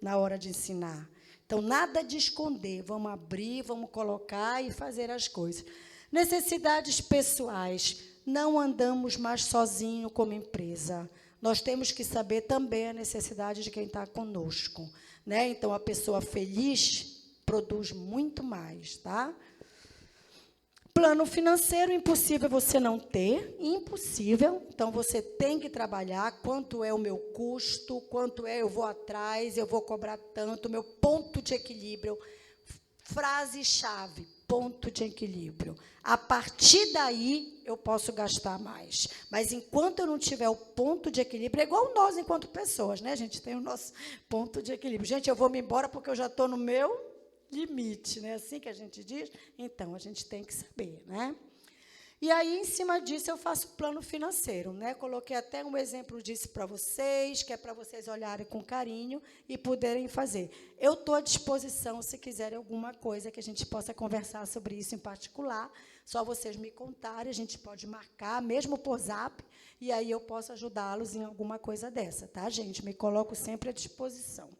na hora de ensinar. Então, nada de esconder. Vamos abrir, vamos colocar e fazer as coisas. Necessidades pessoais. Não andamos mais sozinhos como empresa. Nós temos que saber também a necessidade de quem está conosco, né? Então, a pessoa feliz produz muito mais, tá? Plano financeiro, impossível você não ter, impossível. Então, você tem que trabalhar quanto é o meu custo, quanto é eu vou atrás, eu vou cobrar tanto, meu ponto de equilíbrio. Frase-chave, ponto de equilíbrio. A partir daí, eu posso gastar mais. Mas, enquanto eu não tiver o ponto de equilíbrio, é igual nós, enquanto pessoas, né? A gente tem o nosso ponto de equilíbrio. Gente, eu vou me embora porque eu já estou no meu limite, né? Assim que a gente diz. Então, a gente tem que saber, né? E aí, em cima disso, eu faço plano financeiro, né? Coloquei até um exemplo disso para vocês, que é para vocês olharem com carinho e poderem fazer. Eu estou à disposição, se quiserem alguma coisa que a gente possa conversar sobre isso em particular, só vocês me contarem, a gente pode marcar, mesmo por zap, e aí eu posso ajudá-los em alguma coisa dessa, tá, gente? Me coloco sempre à disposição.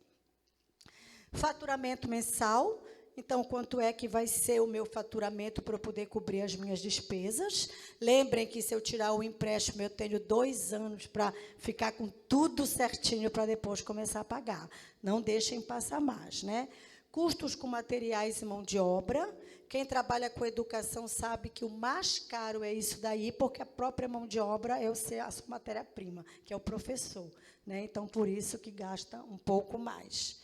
Faturamento mensal. Então, quanto é que vai ser o meu faturamento para eu poder cobrir as minhas despesas? Lembrem que, se eu tirar o empréstimo, eu tenho 2 anos para ficar com tudo certinho para depois começar a pagar. Não deixem passar mais, né? Custos com materiais e mão de obra. Quem trabalha com educação sabe que o mais caro é isso daí, porque a própria mão de obra é a sua matéria-prima, que é o professor, né? Então, por isso que gasta um pouco mais.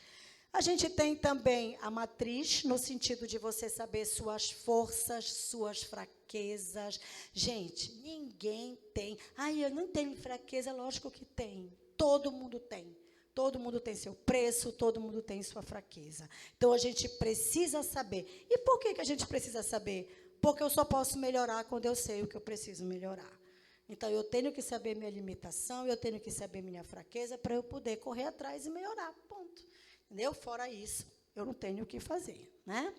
A gente tem também a matriz, no sentido de você saber suas forças, suas fraquezas. Gente, ninguém tem. Eu não tenho fraqueza, lógico que tem. Todo mundo tem. Todo mundo tem seu preço, todo mundo tem sua fraqueza. Então, a gente precisa saber. E por que a gente precisa saber? Porque eu só posso melhorar quando eu sei o que eu preciso melhorar. Então, eu tenho que saber minha limitação, eu tenho que saber minha fraqueza para eu poder correr atrás e melhorar. Ponto. Entendeu? Fora isso, eu não tenho o que fazer, né?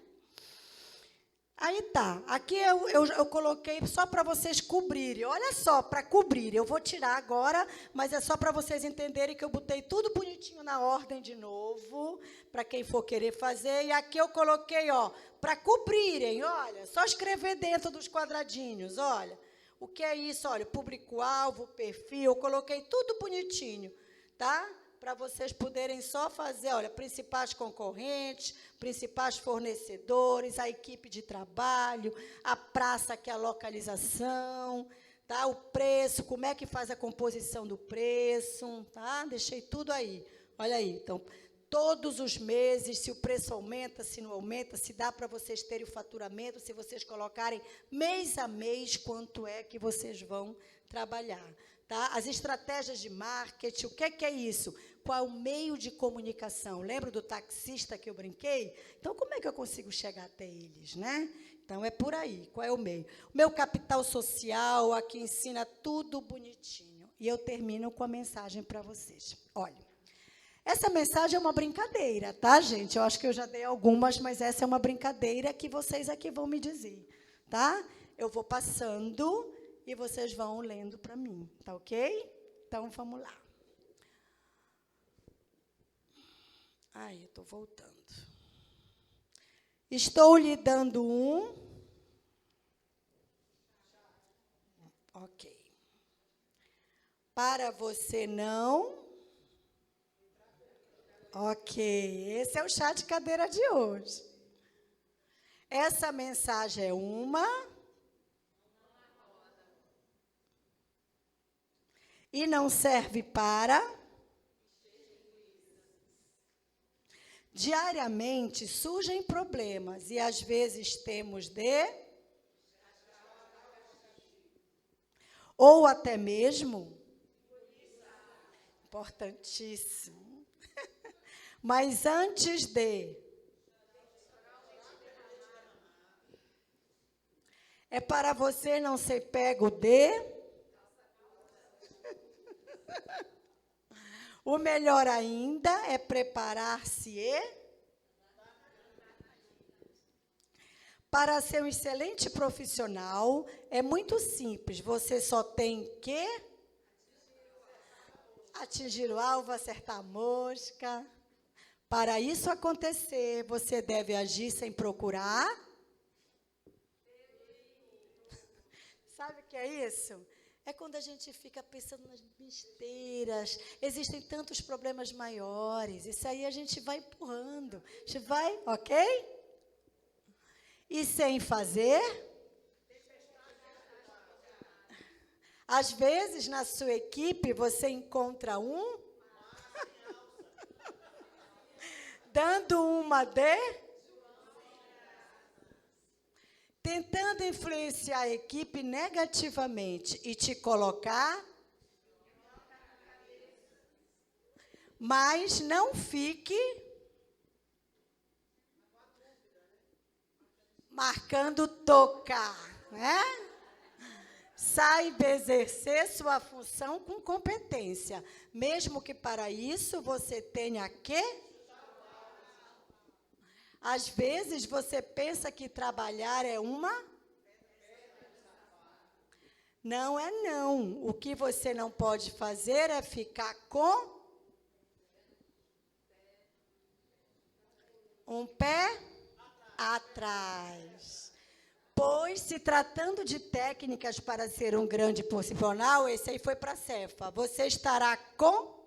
Aí tá. Aqui eu coloquei só para vocês cobrirem. Olha só, para cobrir. Eu vou tirar agora, mas é só para vocês entenderem que eu botei tudo bonitinho na ordem de novo, para quem for querer fazer. E aqui eu coloquei, ó, para cobrirem. Olha, só escrever dentro dos quadradinhos, olha. O que é isso? Olha, público-alvo, perfil. Eu coloquei tudo bonitinho, tá? Para vocês poderem só fazer, olha, principais concorrentes, principais fornecedores, a equipe de trabalho, a praça, que é a localização, tá? O preço, como é que faz a composição do preço, tá? Deixei tudo aí. Olha aí, então, todos os meses, se o preço aumenta, se não aumenta, se dá para vocês terem o faturamento, se vocês colocarem mês a mês quanto é que vocês vão trabalhar. Tá? As estratégias de marketing, o que é isso? Qual é o meio de comunicação? Lembra do taxista que eu brinquei? Então, como é que eu consigo chegar até eles, né? Então, é por aí. Qual é o meio? O meu capital social, aqui ensina tudo bonitinho. E eu termino com a mensagem para vocês. Olha, essa mensagem é uma brincadeira, tá, gente? Eu acho que eu já dei algumas, mas essa é uma brincadeira que vocês aqui vão me dizer, tá? Eu vou passando e vocês vão lendo para mim, tá ok? Então, vamos lá. Ai, eu estou voltando. Estou lhe dando um... Ok. Para você não... Ok, esse é o chá de cadeira de hoje. Essa mensagem é uma... E não serve para... Diariamente surgem problemas e, às vezes, temos de... Ou até mesmo... Importantíssimo. Mas antes de... É para você não ser pego de... O melhor ainda é preparar-se para ser um excelente profissional. É muito simples, você só tem que atingir o alvo, acertar a mosca. Para isso acontecer, você deve agir sem procurar. Sabe o que é isso? É quando a gente fica pensando nas besteiras. Existem tantos problemas maiores. Isso aí a gente vai empurrando. A gente vai, ok? E sem fazer. Às vezes, na sua equipe, você encontra um... dando uma de... Tentando influenciar a equipe negativamente e te colocar... Mas não fique... marcando tocar, né? Saiba exercer sua função com competência, mesmo que para isso você tenha que... Às vezes você pensa que trabalhar é uma... Não é não. O que você não pode fazer é ficar com... um pé... atrás. Pois, se tratando de técnicas para ser um grande profissional, esse aí foi para a Cefa. Você estará com?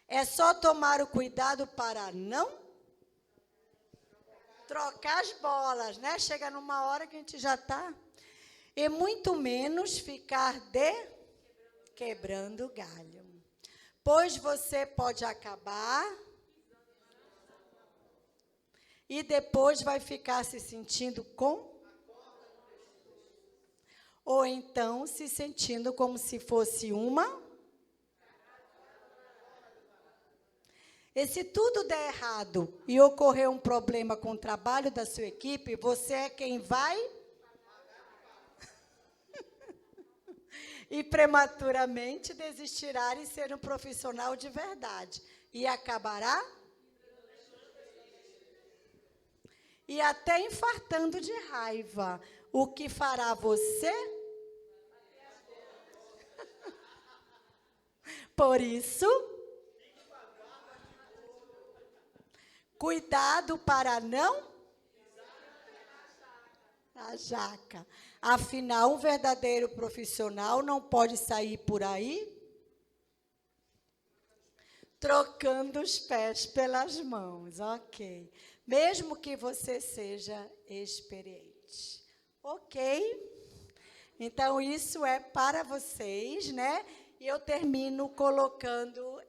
É só tomar o cuidado para não trocar as bolas, né? Chega numa hora que a gente já está. E muito menos ficar quebrando galho. Pois você pode acabar e depois vai ficar se sentindo ou então se sentindo como se fosse uma. E se tudo der errado e ocorrer um problema com o trabalho da sua equipe, você é quem vai e prematuramente desistirá de ser um profissional de verdade e acabará e até infartando de raiva, o que fará você? Por isso, cuidado para não a jaca. Afinal, um verdadeiro profissional não pode sair por aí trocando os pés pelas mãos, ok? Mesmo que você seja experiente, ok? Então, isso é para vocês, né? E eu termino colocando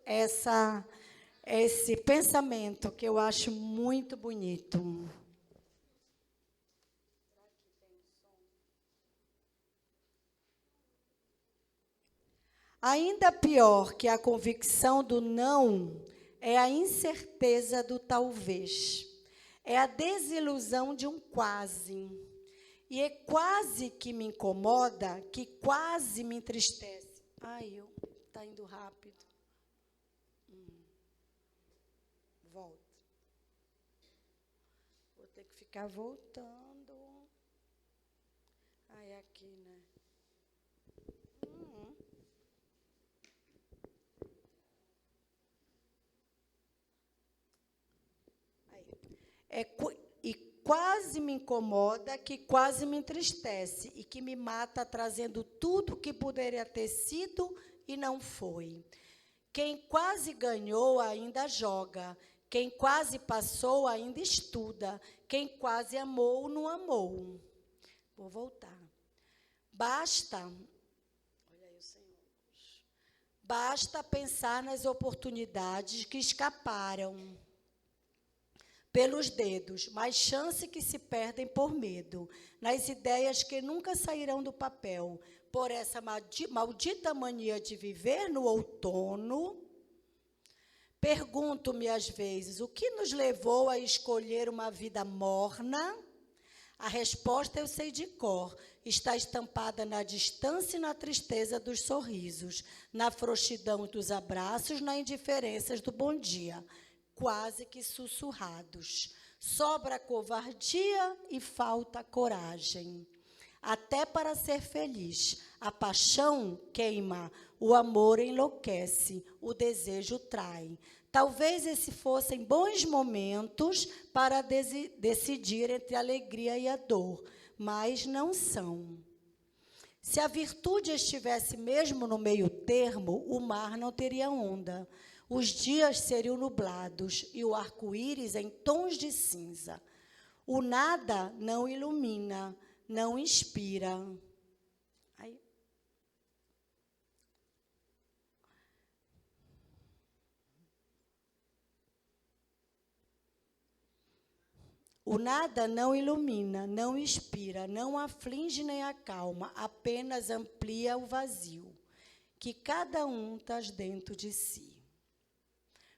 esse pensamento que eu acho muito bonito. Ainda pior que a convicção do não é a incerteza do talvez. É a desilusão de um quase. E é quase que me incomoda, que quase me entristece. Ai, está indo rápido. Volta. Vou ter que ficar voltando. Ai, aqui, né? E quase me incomoda, que quase me entristece e que me mata trazendo tudo que poderia ter sido e não foi. Quem quase ganhou ainda joga, quem quase passou ainda estuda, quem quase amou não amou. Vou voltar. Basta pensar nas oportunidades que escaparam pelos dedos, mas chance que se perdem por medo, nas ideias que nunca sairão do papel, por essa maldita mania de viver no outono. Pergunto-me às vezes, o que nos levou a escolher uma vida morna? A resposta eu sei de cor, está estampada na distância e na tristeza dos sorrisos, na frouxidão dos abraços, na indiferença do bom dia, quase que sussurrados. Sobra covardia e falta coragem. Até para ser feliz, a paixão queima, o amor enlouquece, o desejo trai. Talvez esses fossem bons momentos para decidir entre a alegria e a dor, mas não são. Se a virtude estivesse mesmo no meio termo, o mar não teria onda. Os dias seriam nublados e o arco-íris em tons de cinza. O nada não ilumina, não inspira. Aí. O nada não ilumina, não inspira, não aflige nem acalma, apenas amplia o vazio, que cada um traz dentro de si.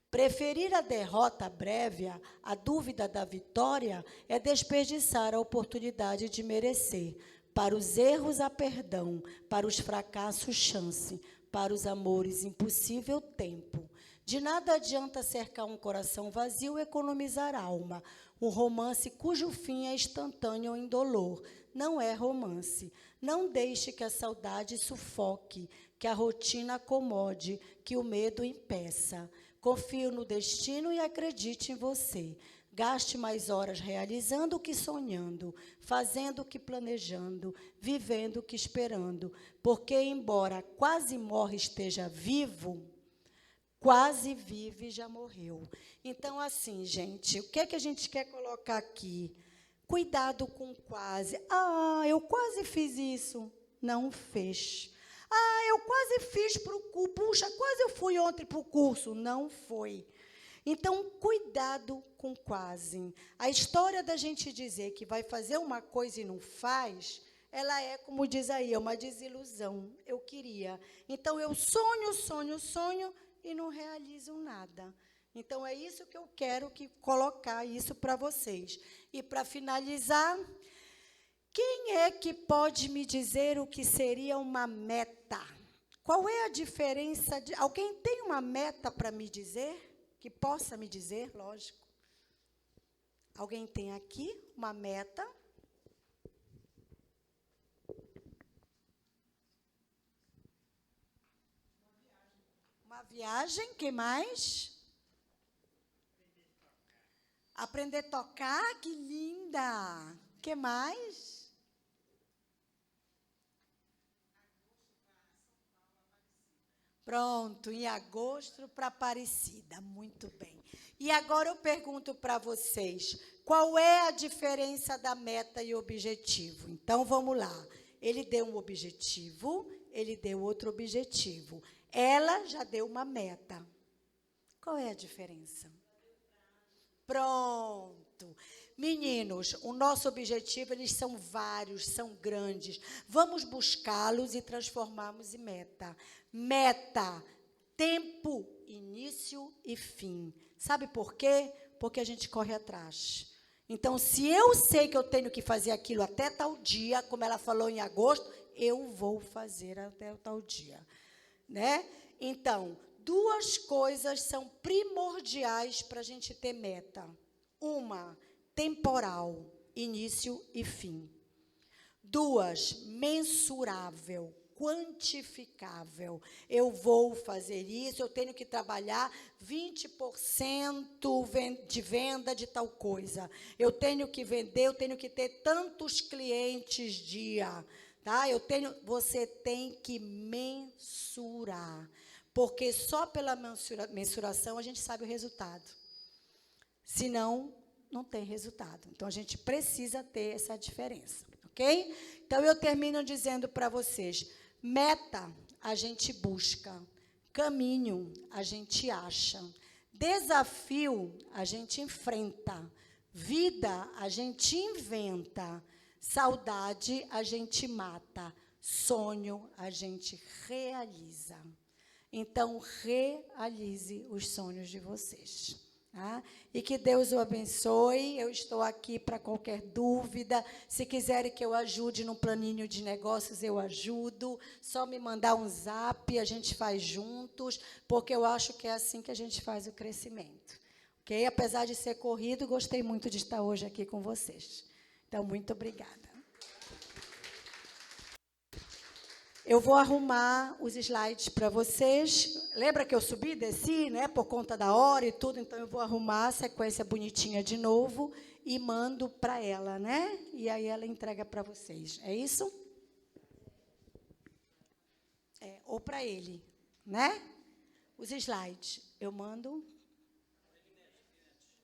Preferir a derrota breve, a dúvida da vitória, é desperdiçar a oportunidade de merecer. Para os erros, há perdão. Para os fracassos, chance. Para os amores, impossível tempo. De nada adianta cercar um coração vazio e economizar alma. Um romance cujo fim é instantâneo ou indolor. Não é romance. Não deixe que a saudade sufoque, que a rotina acomode, que o medo impeça. Confio no destino e acredite em você. Gaste mais horas realizando o que sonhando, fazendo o que planejando, vivendo o que esperando. Porque, embora quase morre esteja vivo, quase vive e já morreu. Então, assim, gente, o que é que a gente quer colocar aqui? Cuidado com quase. Ah, eu quase fiz isso. Não fez. Ah, eu quase fiz para o curso. Puxa, quase eu fui ontem para o curso. Não foi. Então, cuidado com quase. A história da gente dizer que vai fazer uma coisa e não faz, ela é, como diz aí, é uma desilusão. Eu queria. Então, eu sonho e não realizo nada. Então, é isso que eu quero colocar isso para vocês. E, para finalizar, quem é que pode me dizer o que seria uma meta? Qual é a diferença? Alguém tem uma meta para me dizer? Que possa me dizer, lógico. Alguém tem aqui uma meta? Uma viagem, que mais? Aprender a tocar, que linda! Que mais? Pronto, em agosto para Aparecida, muito bem. E agora eu pergunto para vocês, qual é a diferença da meta e objetivo? Então, vamos lá. Ele deu um objetivo, ele deu outro objetivo. Ela já deu uma meta. Qual é a diferença? Pronto. Meninos, o nosso objetivo, eles são vários, são grandes. Vamos buscá-los e transformarmos em meta. Meta, tempo, início e fim. Sabe por quê? Porque a gente corre atrás. Então, se eu sei que eu tenho que fazer aquilo até tal dia, como ela falou em agosto, eu vou fazer até tal dia. Né? Então, duas coisas são primordiais para a gente ter meta. Uma, temporal, início e fim. Duas, mensurável, quantificável. Eu vou fazer isso, eu tenho que trabalhar 20% de venda de tal coisa. Eu tenho que vender, eu tenho que ter tantos clientes dia. Tá? Você tem que mensurar. Porque só pela mensuração a gente sabe o resultado. Senão, não tem resultado. Então, a gente precisa ter essa diferença, ok? Então, eu termino dizendo para vocês, meta a gente busca, caminho a gente acha, desafio a gente enfrenta, vida a gente inventa, saudade a gente mata, sonho a gente realiza. Então, realize os sonhos de vocês. Tá? E que Deus o abençoe. Eu estou aqui para qualquer dúvida. Se quiserem que eu ajude no planinho de negócios, eu ajudo. Só me mandar um zap, a gente faz juntos, porque eu acho que é assim que a gente faz o crescimento. Okay? Apesar de ser corrido, gostei muito de estar hoje aqui com vocês. Então, muito obrigada. Eu vou arrumar os slides para vocês. Lembra que eu subi e desci, né, por conta da hora e tudo? Então, eu vou arrumar a sequência bonitinha de novo e mando para ela, né? E aí ela entrega para vocês. É isso? Ou para ele, né? Os slides. Eu mando?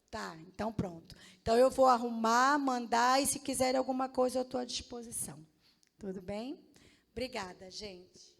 Tá, então pronto. Então, eu vou arrumar, mandar, e se quiserem alguma coisa, eu estou à disposição. Tudo bem? Obrigada, gente.